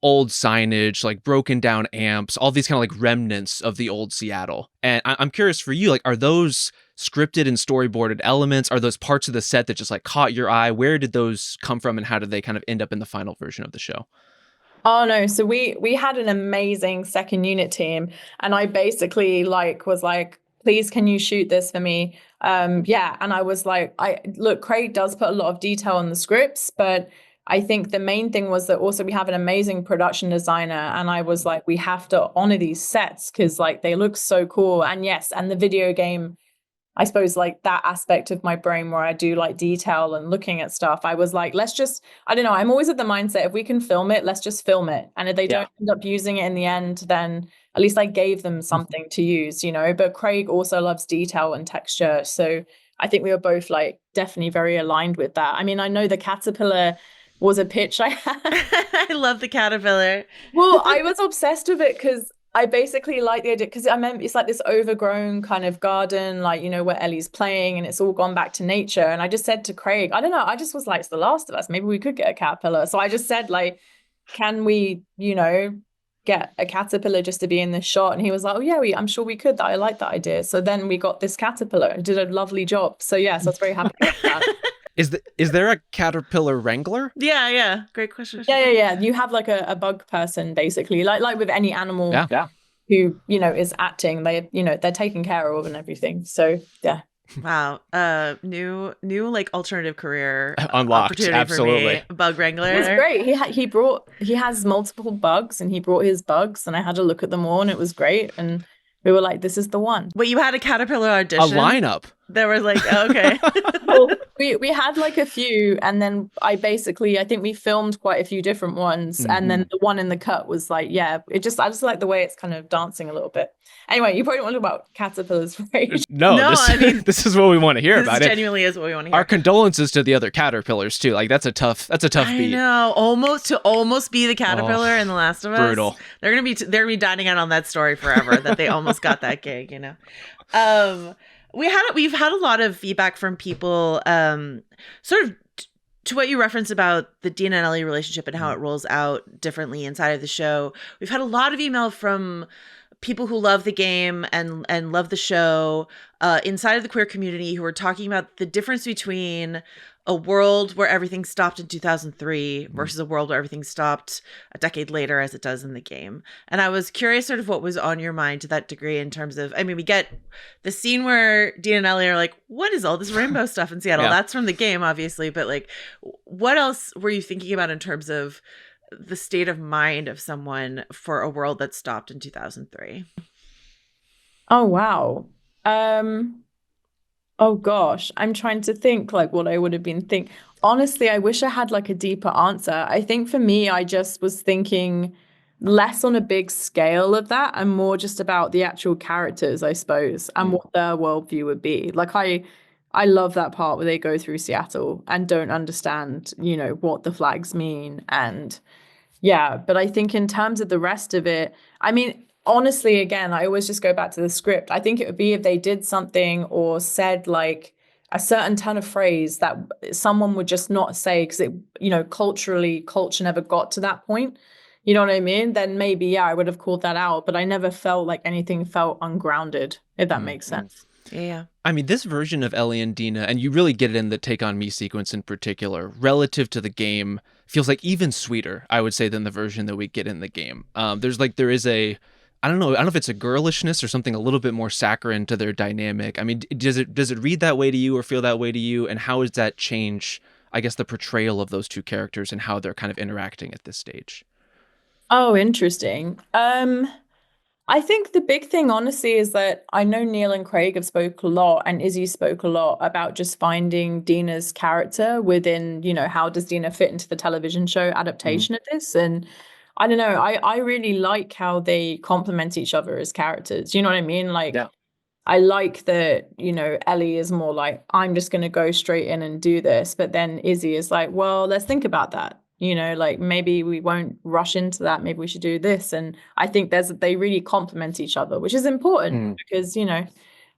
old signage, like broken down amps, all these kind of like remnants of the old Seattle. And I'm curious for you, like, are those scripted and storyboarded elements? Are those parts of the set that just like caught your eye? Where did those come from and how did they kind of end up in the final version of the show?
Oh no, so we had an amazing second unit team, and I basically was like, please, can you shoot this for me? And I was like, look, Craig does put a lot of detail on the scripts, but I think the main thing was that also we have an amazing production designer, and I was like, we have to honor these sets because like they look so cool. And yes, and the video game, I suppose like that aspect of my brain where I do like detail and looking at stuff, I was like, let's just, I don't know, I'm always at the mindset, if we can film it, let's just film it. And if they don't end up using it in the end, then at least I gave them something to use, But Craig also loves detail and texture. So I think we were both like definitely very aligned with that. I mean, I know the caterpillar was a pitch I had.
I love the caterpillar.
Well, I was obsessed with it because I basically like the idea, because I remember it's like this overgrown kind of garden, like, where Ellie's playing and it's all gone back to nature. And I just said to Craig, I don't know, I just was like, it's The Last of Us. Maybe we could get a caterpillar. So I just said, like, can we, get a caterpillar just to be in this shot? And he was like, oh yeah, I'm sure we could. I like that idea. So then we got this caterpillar and did a lovely job. So yes, I was very happy with that.
Is there a caterpillar wrangler?
Yeah. Great question.
Yeah. You have like a bug person, basically, like with any animal who, is acting, they're taken care of and everything. So yeah.
Wow. New like alternative career
unlocked. Absolutely.
For me. Bug wrangler.
It was great. He has multiple bugs and he brought his bugs and I had to look at them all and it was great. And we were like, this is the one.
Wait, you had a caterpillar audition?
A lineup.
There was like, okay.
Well, we had like a few, and then I think we filmed quite a few different ones, and then the one in the cut was like, I just like the way it's kind of dancing a little bit. Anyway, you probably don't want to talk about caterpillars, right?
No, this is what we want to hear about.
This genuinely is what we want to hear.
Our condolences to the other caterpillars too. Like that's a tough beat.
I know, almost be the caterpillar in The Last of Us.
Brutal.
They're gonna be dining out on that story forever. That they almost got that gig. We've had a lot of feedback from people, sort of to what you referenced about the Dina and Ellie relationship and how it rolls out differently inside of the show. We've had a lot of email from people who love the game and love the show inside of the queer community who are talking about the difference between a world where everything stopped in 2003 versus a world where everything stopped a decade later as it does in the game. And I was curious sort of what was on your mind to that degree in terms of, I mean, we get the scene where Dina and Ellie are like, what is all this rainbow stuff in Seattle? That's from the game, obviously. But like, what else were you thinking about in terms of the state of mind of someone for a world that stopped in 2003?
Oh, wow. Oh gosh, I'm trying to think like what I would have been thinking. Honestly, I wish I had like a deeper answer. I think for me, I just was thinking less on a big scale of that and more just about the actual characters, I suppose, and what their worldview would be. Like I love that part where they go through Seattle and don't understand, you know, what the flags mean. And yeah, but I think in terms of the rest of it, I mean, honestly, again, I always just go back to the script. I think it would be if they did something or said like a certain turn of phrase that someone would just not say because it, you know, culturally, culture never got to that point. You know what I mean? Then maybe, yeah, I would have called that out, but I never felt like anything felt ungrounded, if that makes sense.
Yeah.
I mean, this version of Ellie and Dina, and you really get it in the Take On Me sequence in particular, relative to the game, feels like even sweeter, I would say, than the version that we get in the game. There is a, I don't know if it's a girlishness or something a little bit more saccharine to their dynamic. I mean, does it read that way to you or feel that way to you? And how does that change, I guess, the portrayal of those two characters and how they're kind of interacting at this stage?
Oh, interesting. I think the big thing, honestly, is that I know Neil and Craig have spoke a lot, and Izzy spoke a lot about just finding Dina's character within, you know, how does Dina fit into the television show adaptation of this? And I don't know, I really like how they complement each other as characters. You know what I mean? Like, I like that, you know, Ellie is more like, I'm just going to go straight in and do this. But then Izzy is like, well, let's think about that. You know, like maybe we won't rush into that. Maybe we should do this. And I think they really complement each other, which is important because, you know,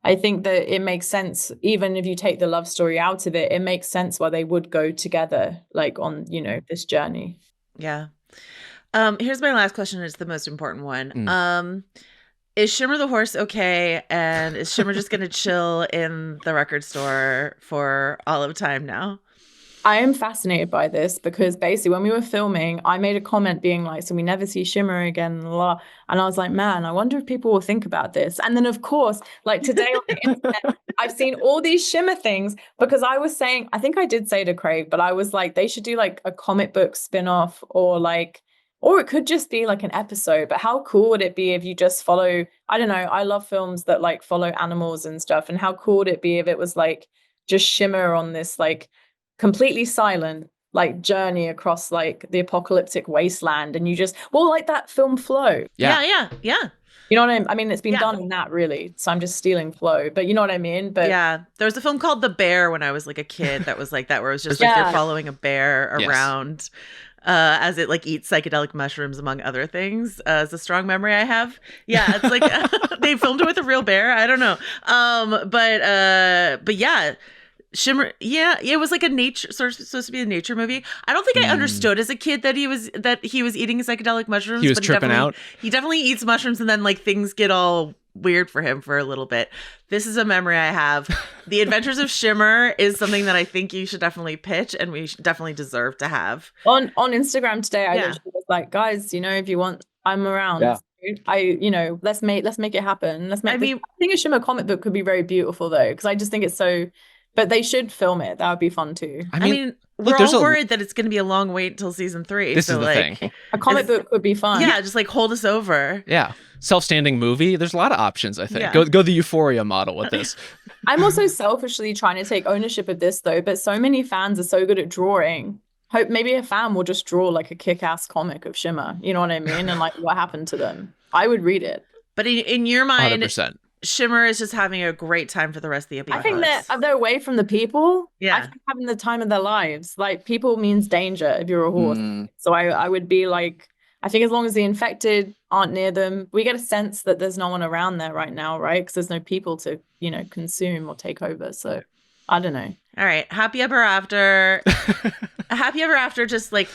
I think that it makes sense. Even if you take the love story out of it, it makes sense why they would go together, like on, you know, this journey.
Yeah. Here's my last question. It's the most important one. Is Shimmer the horse okay? And is Shimmer just going to chill in the record store for all of time now?
I am fascinated by this because basically when we were filming, I made a comment being like, so we never see Shimmer again, blah. And I was like, man, I wonder if people will think about this. And then of course, like today on the internet, I've seen all these Shimmer things because I was saying, I think I did say to Craig, but I was like, they should do like a comic book spin-off or it could just be like an episode, but how cool would it be if you just follow, I don't know, I love films that like follow animals and stuff. And how cool would it be if it was like just Shimmer on this like completely silent like journey across like the apocalyptic wasteland, and you just like that film Flow.
Yeah.
You know what I mean? It's been done in that really. So I'm just stealing Flow, but you know what I mean? But
yeah, there was a film called The Bear when I was like a kid that was like that, where it was just like you're following a bear around as it like eats psychedelic mushrooms among other things. It's a strong memory I have. Yeah, it's like they filmed it with a real bear. I don't know. But yeah. Shimmer, it was like a nature, sort of supposed to be a nature movie. I don't think I understood as a kid that he was eating psychedelic mushrooms.
He was tripping out.
He definitely eats mushrooms, and then like things get all weird for him for a little bit. This is a memory I have. The Adventures of Shimmer is something that I think you should definitely pitch, and we definitely deserve to have.
On Instagram today, I literally was like, guys, you know, if you want, I'm around. Yeah. Let's make it happen. I think a Shimmer comic book could be very beautiful though, because I just think it's so. But they should film it. That would be fun too.
I mean we're all worried that it's going to be a long wait until season 3.
This is the thing.
A comic book would be fun.
Yeah, just like hold us over.
Yeah. Self-standing movie. There's a lot of options, I think. Yeah. Go the Euphoria model with this.
I'm also selfishly trying to take ownership of this though, but so many fans are so good at drawing. Hope maybe a fan will just draw like a kick-ass comic of Shimmer. You know what I mean? And like what happened to them. I would read it.
But in your mind,
100%.
Shimmer is just having a great time for the rest of the apocalypse.
I think they're away from the people. Yeah. I think having the time of their lives. Like people means danger if you're a horse. So I would be like, I think as long as the infected aren't near them, we get a sense that there's no one around there right now, right? Because there's no people to, you know, consume or take over. So I don't know.
All right. Happy ever after. Happy ever after, just like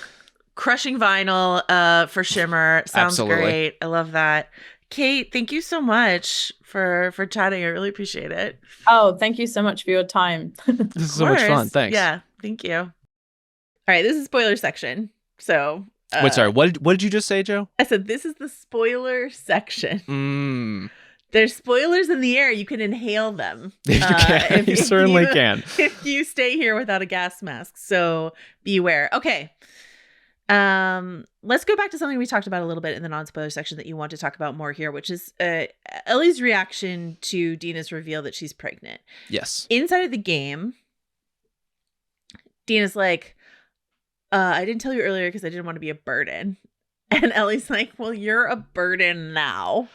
crushing vinyl for Shimmer. Sounds great. I love that. Kate, thank you so much for chatting. I really appreciate it.
Oh, thank you so much for your time.
This is so much fun. Thanks.
Yeah, thank you. All right, this is spoiler section. So,
wait, sorry. What did you just say, Joe?
I said this is the spoiler section. There's spoilers in the air. You can inhale them.
You can. You certainly can.
If you stay here without a gas mask. So beware. Okay. Let's go back to something we talked about a little bit in the non-spoiler section that you want to talk about more here, which is Ellie's reaction to Dina's reveal that she's pregnant.
Yes.
Inside of the game, Dina's like, I didn't tell you earlier because I didn't want to be a burden. And Ellie's like, well, you're a burden now.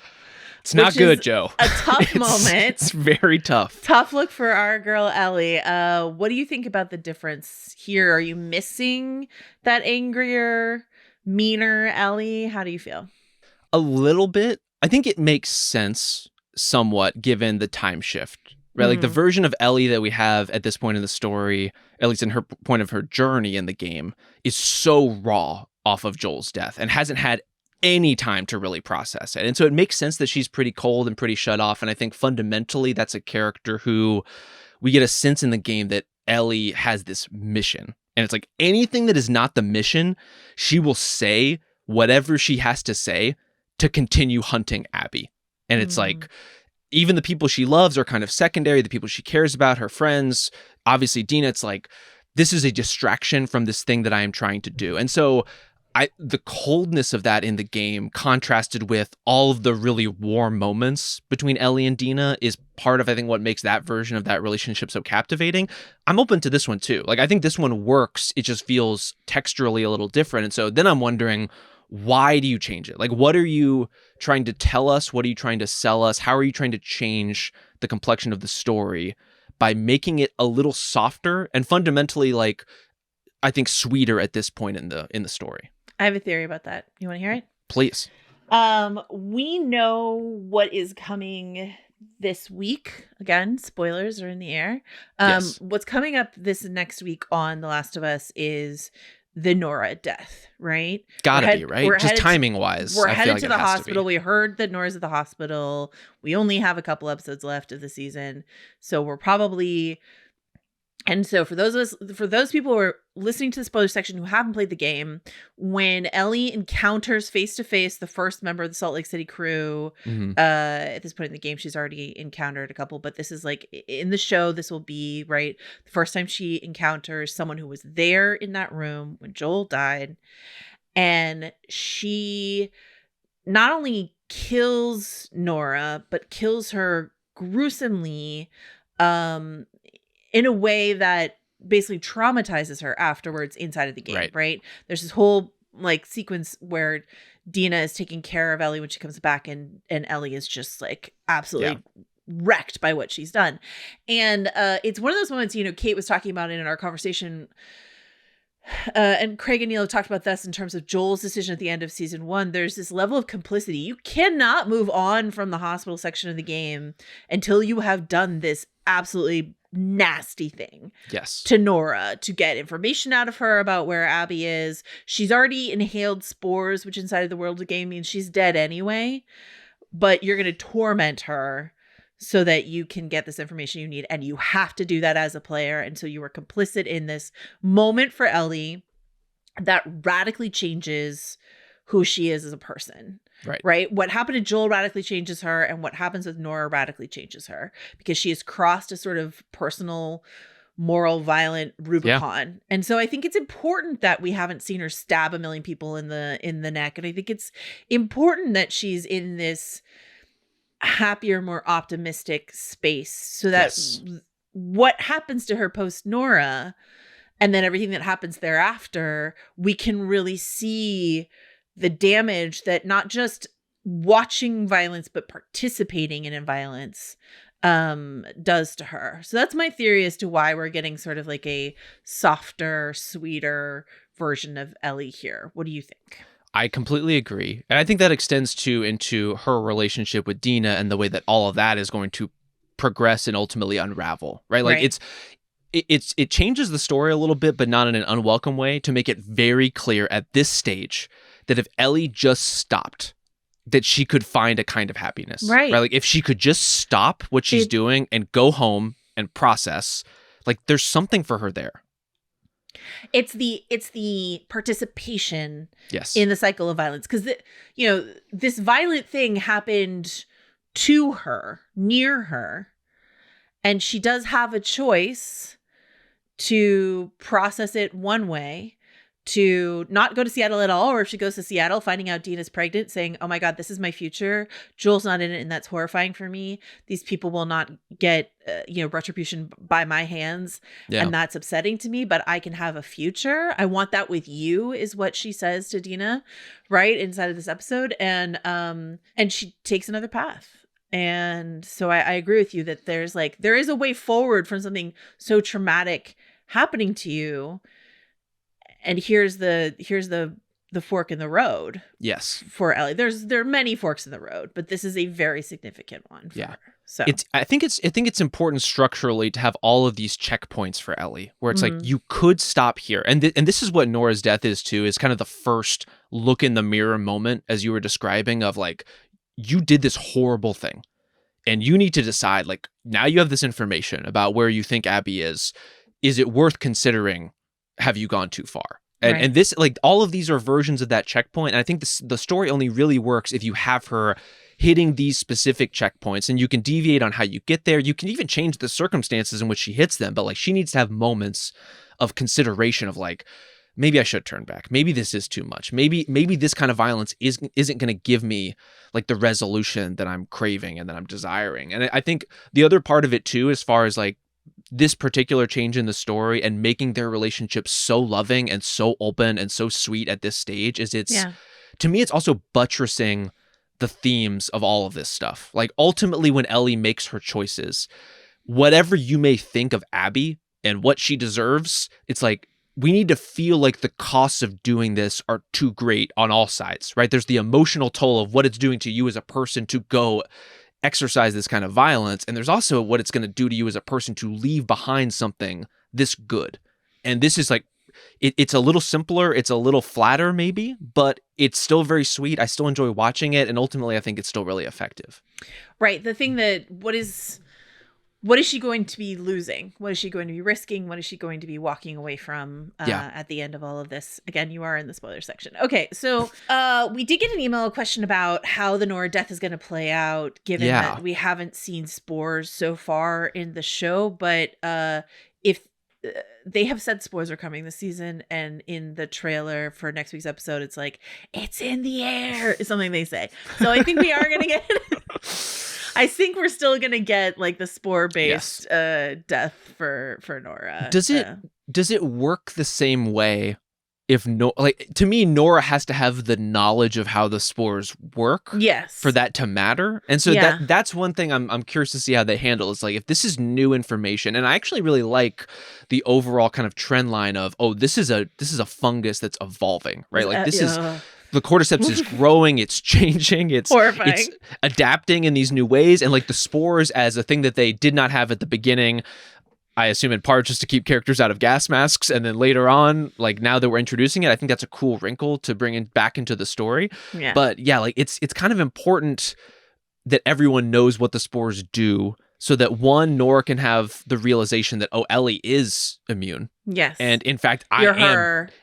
It's not good, Joe.
A tough moment.
It's very tough.
Tough look for our girl, Ellie. What do you think about the difference here? Are you missing that angrier, meaner Ellie? How do you feel?
A little bit. I think it makes sense somewhat given the time shift, right? Like the version of Ellie that we have at this point in the story, at least in her point of her journey in the game, is so raw off of Joel's death and hasn't had any time to really process it. And so it makes sense that she's pretty cold and pretty shut off. And I think fundamentally that's a character who we get a sense in the game that Ellie has this mission. And it's like anything that is not the mission, she will say whatever she has to say to continue hunting Abby. And it's like, even the people she loves are kind of secondary. The people she cares about, her friends, obviously Dina, it's like, this is a distraction from this thing that I am trying to do. And so the coldness of that in the game contrasted with all of the really warm moments between Ellie and Dina is part of, I think, what makes that version of that relationship so captivating. I'm open to this one too. Like, I think this one works. It just feels texturally a little different. And so then I'm wondering, why do you change it? Like, what are you trying to tell us? What are you trying to sell us? How are you trying to change the complexion of the story by making it a little softer and fundamentally, like, I think, sweeter at this point in the story?
I have a theory about that. You want to hear it?
Please.
We know what is coming this week. Again, spoilers are in the air.
Yes.
What's coming up this next week on The Last of Us is the Nora death, right?
Gotta be, right? Just timing wise.
We're headed to the hospital. We heard that Nora's at the hospital. We only have a couple episodes left of the season. So we're probably... And so for those people who are listening to the spoiler section who haven't played the game, when Ellie encounters face to face the first member of the Salt Lake City crew, at this point in the game, she's already encountered a couple, but this is like in the show, this will be right the first time she encounters someone who was there in that room when Joel died. And she not only kills Nora, but kills her gruesomely, in a way that basically traumatizes her afterwards inside of the game, right? There's this whole like sequence where Dina is taking care of Ellie when she comes back, and Ellie is just like absolutely wrecked by what she's done. And it's one of those moments, you know, Kate was talking about it in our conversation, and Craig and Neil have talked about this in terms of Joel's decision at the end of season 1. There's this level of complicity. You cannot move on from the hospital section of the game until you have done this absolutely nasty thing to Nora to get information out of her about where Abby is. She's already inhaled spores, which inside of the world of the game means she's dead anyway, but you're going to torment her so that you can get this information you need, and you have to do that as a player. And so you were complicit in this moment for Ellie that radically changes who she is as a person. Right. What happened to Joel radically changes her, and what happens with Nora radically changes her, because she has crossed a sort of personal, moral, violent Rubicon. Yeah. And so I think it's important that we haven't seen her stab a million people in the neck. And I think it's important that she's in this happier, more optimistic space, so that what happens to her post Nora and then everything that happens thereafter, we can really see the damage that not just watching violence, but participating in violence does to her. So that's my theory as to why we're getting sort of like a softer, sweeter version of Ellie here. What do you think?
I completely agree. And I think that extends into her relationship with Dina and the way that all of that is going to progress and ultimately unravel, right? Like it changes the story a little bit, but not in an unwelcome way, to make it very clear at this stage that if Ellie just stopped, that she could find a kind of happiness. Right? Like if she could just stop what she's doing and go home and process, like there's something for her there.
It's the participation in the cycle of violence, because this violent thing happened to her, near her, and she does have a choice to process it one way, to not go to Seattle at all, or if she goes to Seattle, finding out Dina's pregnant, saying, oh my God, this is my future. Joel's not in it, and that's horrifying for me. These people will not get, retribution by my hands, and that's upsetting to me, but I can have a future. I want that with you, is what she says to Dina, right, inside of this episode. And she takes another path. And so I agree with you that there is a way forward from something so traumatic happening to you. And here's the fork in the road.
Yes.
For Ellie. There are many forks in the road, but this is a very significant one for her. So
I think it's important structurally to have all of these checkpoints for Ellie, where it's like you could stop here. And this is what Nora's death is too, is kind of the first look in the mirror moment, as you were describing, of like, you did this horrible thing. And you need to decide, like, now you have this information about where you think Abby is. Is it worth considering? Have you gone too far? And this, like, all of these are versions of that checkpoint. And I think the story only really works if you have her hitting these specific checkpoints, and you can deviate on how you get there. You can even change the circumstances in which she hits them, but like, she needs to have moments of consideration of like, maybe I should turn back. Maybe this is too much. Maybe this kind of violence isn't going to give me like the resolution that I'm craving and that I'm desiring. And I think the other part of it too, as far as like this particular change in the story and making their relationship so loving and so open and so sweet at this stage, is to me, it's also buttressing the themes of all of this stuff. Like, ultimately, when Ellie makes her choices, whatever you may think of Abby and what she deserves, it's like, we need to feel like the costs of doing this are too great on all sides, right? There's the emotional toll of what it's doing to you as a person to go exercise this kind of violence. And there's also what it's going to do to you as a person to leave behind something this good. And this is like, it's a little simpler. It's a little flatter maybe, but it's still very sweet. I still enjoy watching it. And ultimately, I think it's still really effective.
Right. The thing that, what is she going to be losing? What is she going to be risking? What is she going to be walking away from at the end of all of this? Again, you are in the spoiler section. Okay, so we did get an email question about how the Nora death is going to play out, given that we haven't seen spores so far in the show. But if they have said spores are coming this season, and in the trailer for next week's episode, it's like, it's in the air, is something they say. So I think we are going to get... I think we're still gonna get like the spore-based death for Nora.
Does it work the same way? To me, Nora has to have the knowledge of how the spores work. Yes. For that to matter. And so that's one thing I'm curious to see how they handle. Is like, if this is new information, and I actually really like the overall kind of trend line of, this is a fungus that's evolving, right? Like this is. The cordyceps is growing, it's changing, it's adapting in these new ways. And like the spores as a thing that they did not have at the beginning, I assume in part just to keep characters out of gas masks. And then later on, like now that we're introducing it, I think that's a cool wrinkle to bring back into the story. Yeah. But yeah, like it's kind of important that everyone knows what the spores do, so that Nora can have the realization that, Ellie is immune. Yes. And in fact, I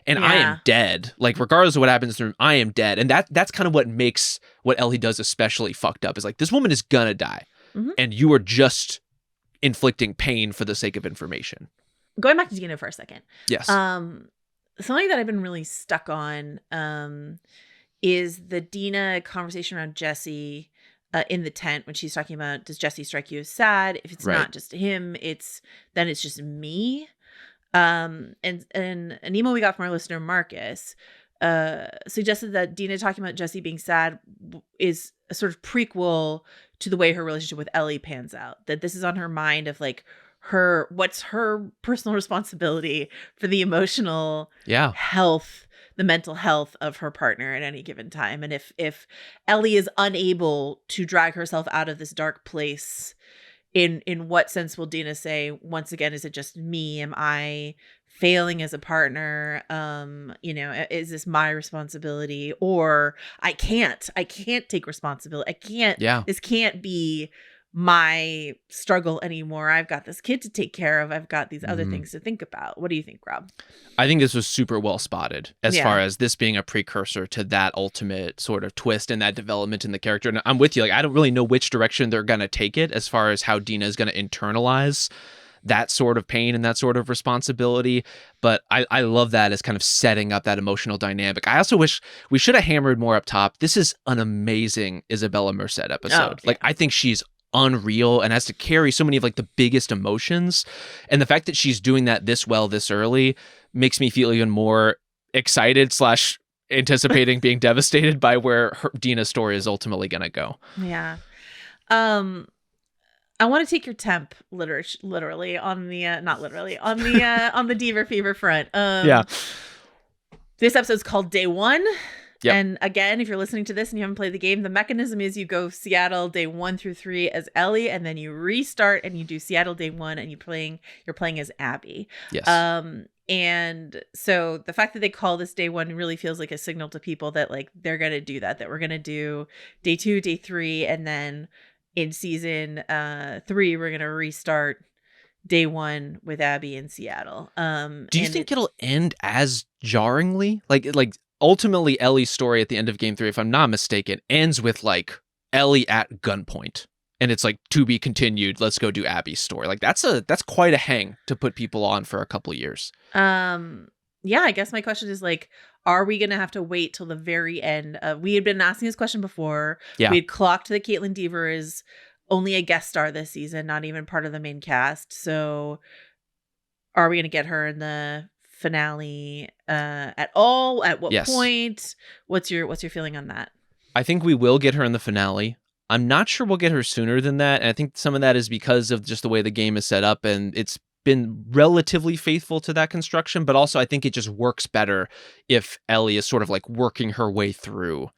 am dead. Like, regardless of what happens to her, I am dead. And that's kind of what makes what Ellie does especially fucked up, is like, this woman is gonna die. Mm-hmm. And you are just inflicting pain for the sake of information.
Going back to Dina for a second.
Yes.
Something that I've been really stuck on is the Dina conversation around Jesse in the tent, when she's talking about, does Jesse strike you as sad? If it's not just him, then it's just me. And an email we got from our listener Marcus suggested that Dina talking about Jesse being sad is a sort of prequel to the way her relationship with Ellie pans out. That this is on her mind of like what's her personal responsibility for the emotional health, the mental health of her partner at any given time. And if Ellie is unable to drag herself out of this dark place, in what sense will Dina say, once again, is it just me? Am I failing as a partner? Is this my responsibility? Or I can't take responsibility. This can't be my struggle anymore. I've got this kid to take care of. I've got these other things to think about. What do you think, Rob?
I think this was super well spotted as far as this being a precursor to that ultimate sort of twist and that development in the character. And I'm with you. Like, I don't really know which direction they're going to take it as far as how Dina is going to internalize that sort of pain and that sort of responsibility. But I love that as kind of setting up that emotional dynamic. I also wish we should have hammered more up top. This is an amazing Isabella Merced episode. Like, I think she's unreal and has to carry so many of like the biggest emotions. And the fact that she's doing that this well this early makes me feel even more excited / anticipating being devastated by where Dina's story is ultimately going to go.
Yeah. I want to take your temp literally on the not literally on the on the Diva Fever front.
Yeah.
This episode's called Day 1.
Yep.
And again, if you're listening to this and you haven't played the game, the mechanism is you go Seattle day 1 through 3 as Ellie, and then you restart and you do Seattle day 1 and you're playing as Abby.
Yes.
And so the fact that they call this day 1 really feels like a signal to people that like they're gonna do that we're gonna do day 2, day 3, and then in season 3 we're gonna restart day 1 with Abby in Seattle.
Do you think it'll end as jarringly? Like ultimately Ellie's story at the end of game 3, if I'm not mistaken, ends with like Ellie at gunpoint. And it's like, to be continued. Let's go do Abby's story. Like that's quite a hang to put people on for a couple years.
Yeah, I guess my question is like, are we gonna have to wait till the very end? We had been asking this question before.
Yeah.
We had clocked that Caitlin Dever is only a guest star this season, not even part of the main cast. So are we gonna get her in the finale at all? At what point? What's your feeling on that?
I think we will get her in the finale. I'm not sure we'll get her sooner than that. And I think some of that is because of just the way the game is set up, and it's been relatively faithful to that construction. But also I think it just works better if Ellie is sort of like working her way through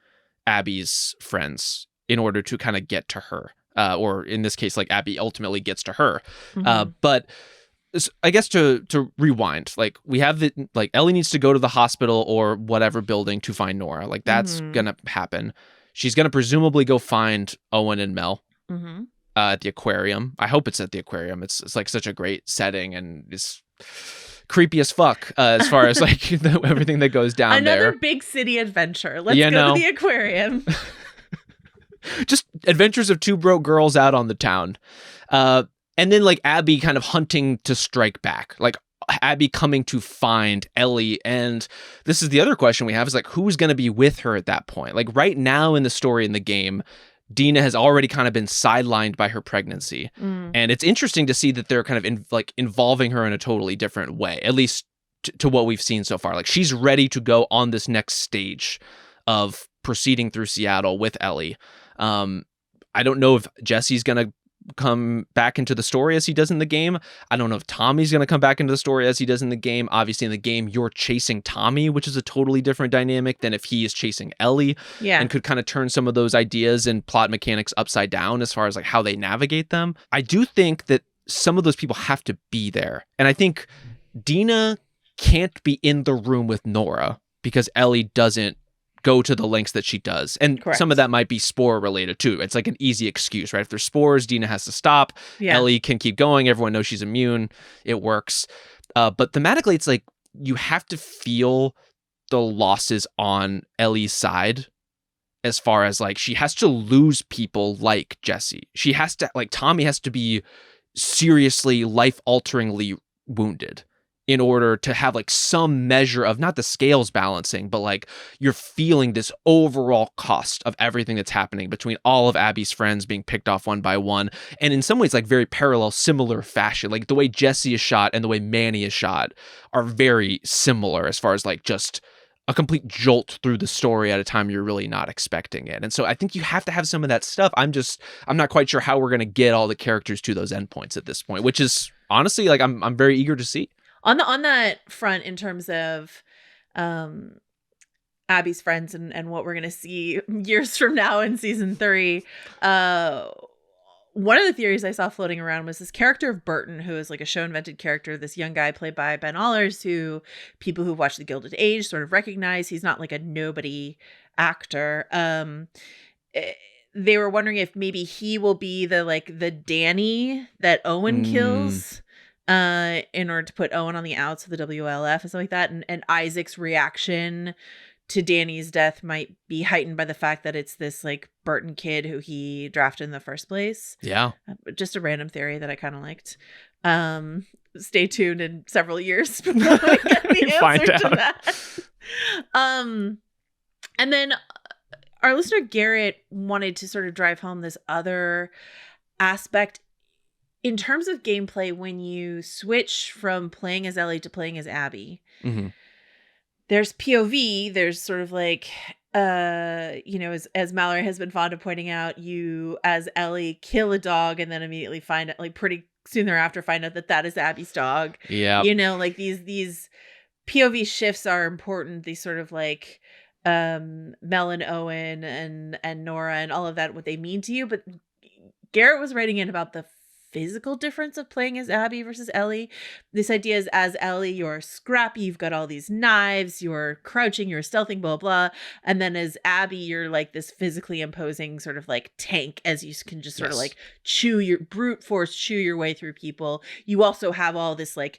Abby's friends in order to kind of get to her. Or in this case, like Abby ultimately gets to her.
Mm-hmm.
But I guess to rewind, like we have like Ellie needs to go to the hospital or whatever building to find Nora. Like that's gonna happen. She's gonna presumably go find Owen and Mel at the aquarium. I hope it's at the aquarium. It's like such a great setting and it's creepy as fuck as far as like everything that goes down there.
Another big city adventure. Let's go to the aquarium.
Just adventures of 2 broke girls out on the town. And then like Abby kind of hunting to strike back, like Abby coming to find Ellie. And this is the other question we have is like, who's going to be with her at that point? Like right now in the story in the game, Dina has already kind of been sidelined by her pregnancy. And it's interesting to see that they're kind of involving her in a totally different way, at least to what we've seen so far. Like she's ready to go on this next stage of proceeding through Seattle with Ellie. I don't know if Jesse's going to come back into the story as he does in the game. I don't know if Tommy's going to come back into the story as he does in the game. Obviously in the game, you're chasing Tommy, which is a totally different dynamic than if he is chasing Ellie.
Yeah.
And could kind of turn some of those ideas and plot mechanics upside down as far as like how they navigate them. I do think that some of those people have to be there. And I think Dina can't be in the room with Nora because Ellie doesn't go to the lengths that she does. And
Correct.
Some of that might be spore related too. It's like an easy excuse, right? If there's spores, Dina has to stop.
Yeah.
Ellie can keep going. Everyone knows she's immune. It works. But thematically, it's like you have to feel the losses on Ellie's side as far as like she has to lose people like Jesse. She has to, like Tommy has to be seriously life-alteringly wounded in order to have like some measure of not the scales balancing, but like you're feeling this overall cost of everything that's happening between all of Abby's friends being picked off one by one. And in some ways, like very parallel, similar fashion, like the way Jesse is shot and the way Manny is shot are very similar as far as like just a complete jolt through the story at a time you're really not expecting it. And so I think you have to have some of that stuff. I'm not quite sure how we're going to get all the characters to those endpoints at this point, which is honestly like I'm very eager to see.
On that front, in terms of Abby's friends and what we're going to see years from now in season 3, one of the theories I saw floating around was this character of Burton, who is like a show invented character, this young guy played by Ben Allers, who people who've watched The Gilded Age sort of recognize. He's not like a nobody actor. They were wondering if maybe he will be the Danny that Owen kills in order to put Owen on the outs of the WLF and stuff like that. And Isaac's reaction to Danny's death might be heightened by the fact that it's this like Burton kid who he drafted in the first place.
Yeah.
Just a random theory that I kind of liked. Stay tuned in several years before we get the answer to that. And then our listener Garrett wanted to sort of drive home this other aspect in terms of gameplay. When you switch from playing as Ellie to playing as Abby, there's POV, there's sort of like, as Mallory has been fond of pointing out, you as Ellie kill a dog and then immediately find out, like pretty soon thereafter, find out that is Abby's dog.
Yeah.
Like these POV shifts are important. These sort of like Mel and Owen and Nora and all of that, what they mean to you. But Garrett was writing in about the physical difference of playing as Abby versus Ellie. This idea is, as Ellie, you're scrappy, you've got all these knives, you're crouching, you're stealthing, blah, blah. And then as Abby, you're like this physically imposing sort of like tank, as you can just sort of like chew your way through people. You also have all this like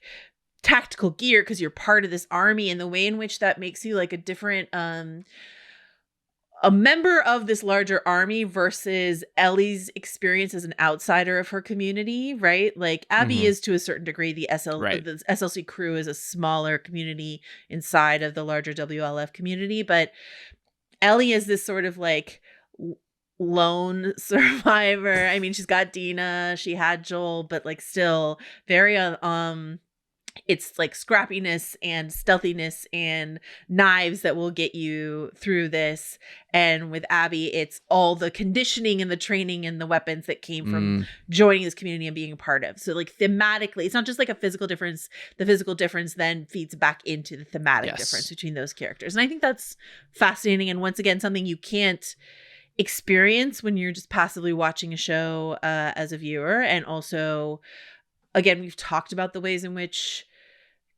tactical gear because you're part of this army, and the way in which that makes you like a different a member of this larger army versus Ellie's experience as an outsider of her community, right? Like Abby is to a certain degree, the SLC crew is a smaller community inside of the larger WLF community, but Ellie is this sort of like lone survivor. I mean, she's got Dina, she had Joel, but like still very it's like scrappiness and stealthiness and knives that will get you through this. And with Abby, it's all the conditioning and the training and the weapons that came from joining this community and being a part of. So like thematically, it's not just like a physical difference. The physical difference then feeds back into the thematic difference between those characters. And I think that's fascinating. And once again, something you can't experience when you're just passively watching a show as a viewer. And also, again, we've talked about the ways in which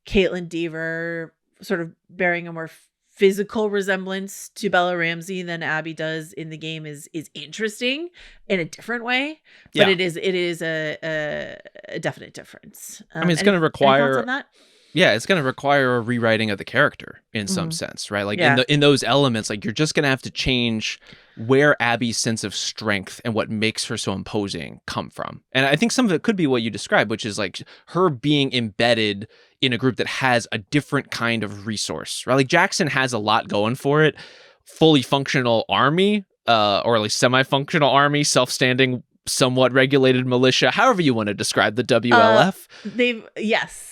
Caitlin Dever sort of bearing a more physical resemblance to Bella Ramsey than Abby does in the game is interesting in a different way, but it is a definite difference.
I mean, it's going to require it's going to require a rewriting of the character in some sense, right? Like in those elements, like you're just going to have to change where Abby's sense of strength and what makes her so imposing come from. And I think some of it could be what you described, which is like her being embedded in a group that has a different kind of resource, right? Like Jackson has a lot going for it, fully functional army, or at least semi-functional army, self-standing, somewhat regulated militia, however you want to describe the WLF.
Yes.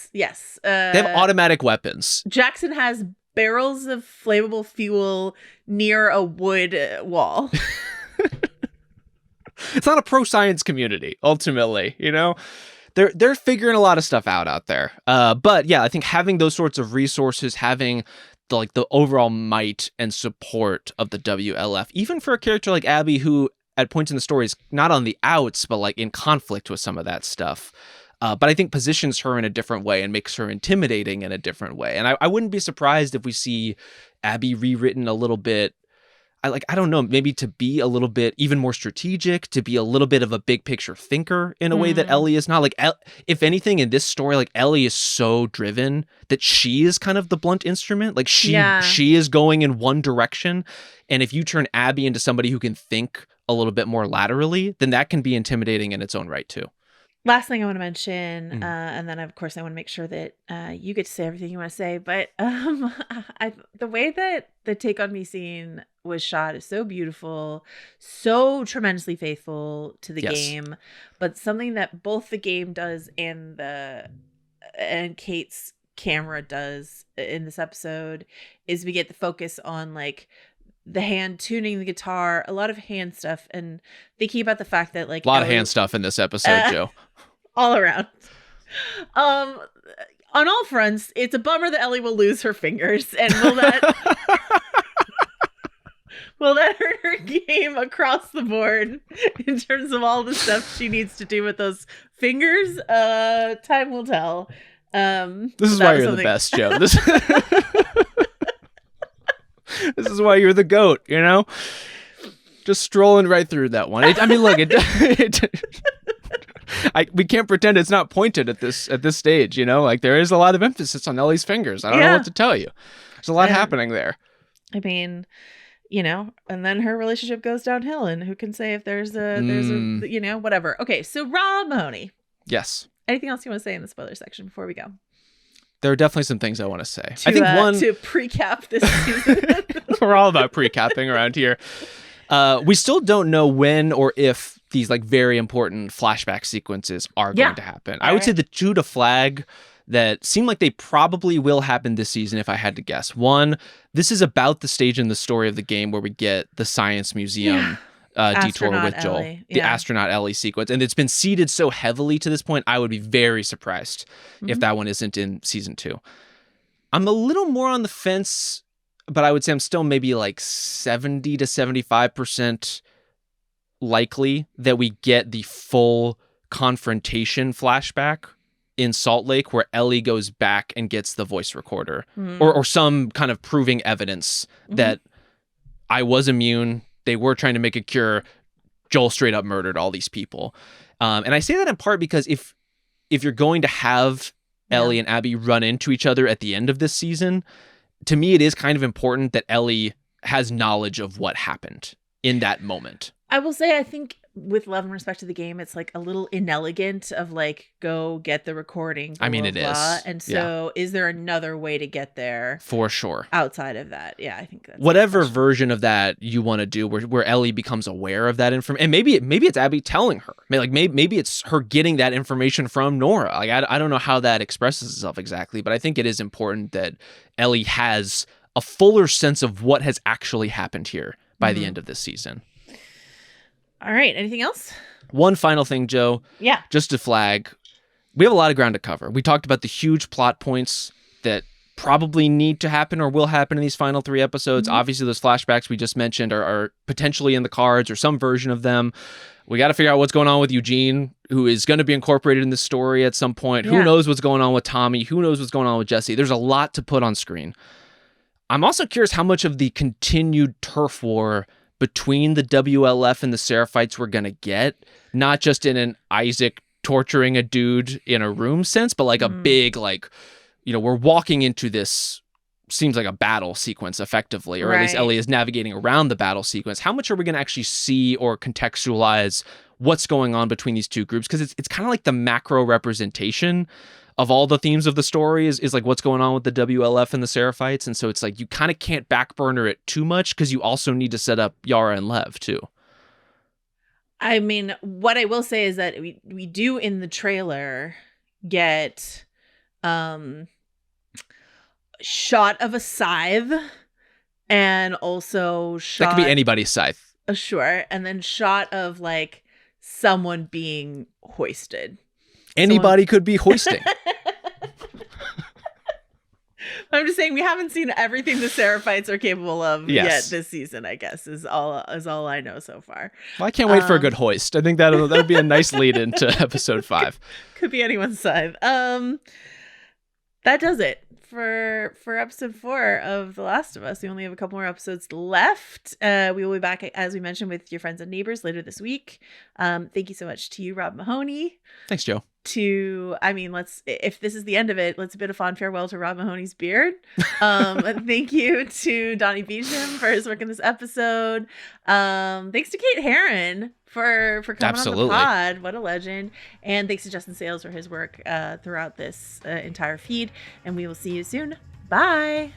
They have automatic weapons.
Jackson has barrels of flammable fuel near a wood wall.
It's not a pro-science community, ultimately, you know? They're figuring a lot of stuff out there. But yeah, I think having those sorts of resources, having the overall might and support of the WLF, even for a character like Abby, who at points in the story is not on the outs, but like in conflict with some of that stuff. But I think positions her in a different way and makes her intimidating in a different way. And I wouldn't be surprised if we see Abby rewritten a little bit. I don't know, maybe to be a little bit even more strategic, to be a little bit of a big picture thinker in a way that Ellie is not. Like, if anything in this story, like Ellie is so driven that she is kind of the blunt instrument. Like she is going in one direction. And if you turn Abby into somebody who can think a little bit more laterally, then that can be intimidating in its own right too.
Last thing I want to mention, and then of course I want to make sure that you get to say everything you want to say, but the way that the Take On Me scene was shot is so beautiful, so tremendously faithful to the game, but something that both the game does and Kate's camera does in this episode is we get the focus on like the hand tuning the guitar, a lot of hand stuff, and thinking about the fact that like
a lot of hand stuff in this episode, Joe.
All around. On all fronts, it's a bummer that Ellie will lose her fingers, and will that hurt her game across the board in terms of all the stuff she needs to do with those fingers? Time will tell.
This is why you're the best, Joe. This is why you're the GOAT, you know? Just strolling right through that one. We can't pretend it's not pointed at this stage, you know? Like there is a lot of emphasis on Ellie's fingers. I don't know what to tell you. There's a lot happening there.
I mean, and then her relationship goes downhill, and who can say if there's a whatever. Okay, so Rob Mahoney.
Yes.
Anything else you want to say in the spoiler section before we go?
There are definitely some things I want to say. I think
to pre-cap this season.
We're all about pre-capping around here. We still don't know when or if these like very important flashback sequences are going to happen. I would say the two to flag that seem like they probably will happen this season if I had to guess. One, this is about the stage in the story of the game where we get the science museum detour with Joel.
Ellie.
The astronaut Ellie sequence. And it's been seeded so heavily to this point, I would be very surprised if that one isn't in season 2. I'm a little more on the fence, but I would say I'm still maybe like 70 to 75% likely that we get the full confrontation flashback in Salt Lake where Ellie goes back and gets the voice recorder or some kind of proving evidence that I was immune. They were trying to make a cure. Joel straight up murdered all these people. And I say that in part because if you're going to have Ellie and Abby run into each other at the end of this season, to me, it is kind of important that Ellie has knowledge of what happened in that moment.
I will say, I think with love and respect to the game, it's like a little inelegant of like, go get the recording. Blah,
I mean,
blah,
it
blah.
is.
And so is there another way to get there?
For sure.
Outside of that. Yeah, I think that's
whatever version of that you want to do where Ellie becomes aware of that information. And maybe it's Abby telling her. Maybe it's her getting that information from Nora. Like I don't know how that expresses itself exactly, but I think it is important that Ellie has a fuller sense of what has actually happened here by the end of this season.
All right. Anything else?
One final thing, Joe.
Yeah.
Just to flag, we have a lot of ground to cover. We talked about the huge plot points that probably need to happen or will happen in these final 3 episodes. Obviously, those flashbacks we just mentioned are potentially in the cards or some version of them. We got to figure out what's going on with Eugene, who is going to be incorporated in the story at some point. Who knows what's going on with Tommy? Who knows what's going on with Jesse? There's a lot to put on screen. I'm also curious how much of the continued turf war between the WLF and the Seraphites we're going to get, not just in an Isaac torturing a dude in a room sense, but like a big, like, we're walking into this, seems like a battle sequence effectively, or at least Ellie is navigating around the battle sequence. How much are we going to actually see or contextualize what's going on between these two groups? Because it's kind of like the macro representation of all the themes of the story is like what's going on with the WLF and the Seraphites. And so it's like you kind of can't backburner it too much because you also need to set up Yara and Lev too.
I mean, what I will say is that we do in the trailer get shot of a scythe and also shot...
That could be anybody's scythe.
Sure. And then shot of like someone being hoisted.
Anybody could be hoisting.
I'm just saying we haven't seen everything the Seraphites are capable of yet this season, I guess, is all I know so far.
Well, I can't wait for a good hoist. I think that would be a nice lead into episode 5.
Could be anyone's scythe. That does it for episode 4 of The Last of Us. We only have a couple more episodes left. We will be back, as we mentioned, with your friends and neighbors later this week. Thank you so much to you, Rob Mahoney.
Thanks, Joe.
If this is the end of it, let's bid a fond farewell to Rob Mahoney's beard. Thank you to Donnie Beecham for his work in this episode. Thanks to Kate Herron for coming on the pod. What a legend. And thanks to Justin Sales for his work throughout this entire feed. And we will see you soon. Bye.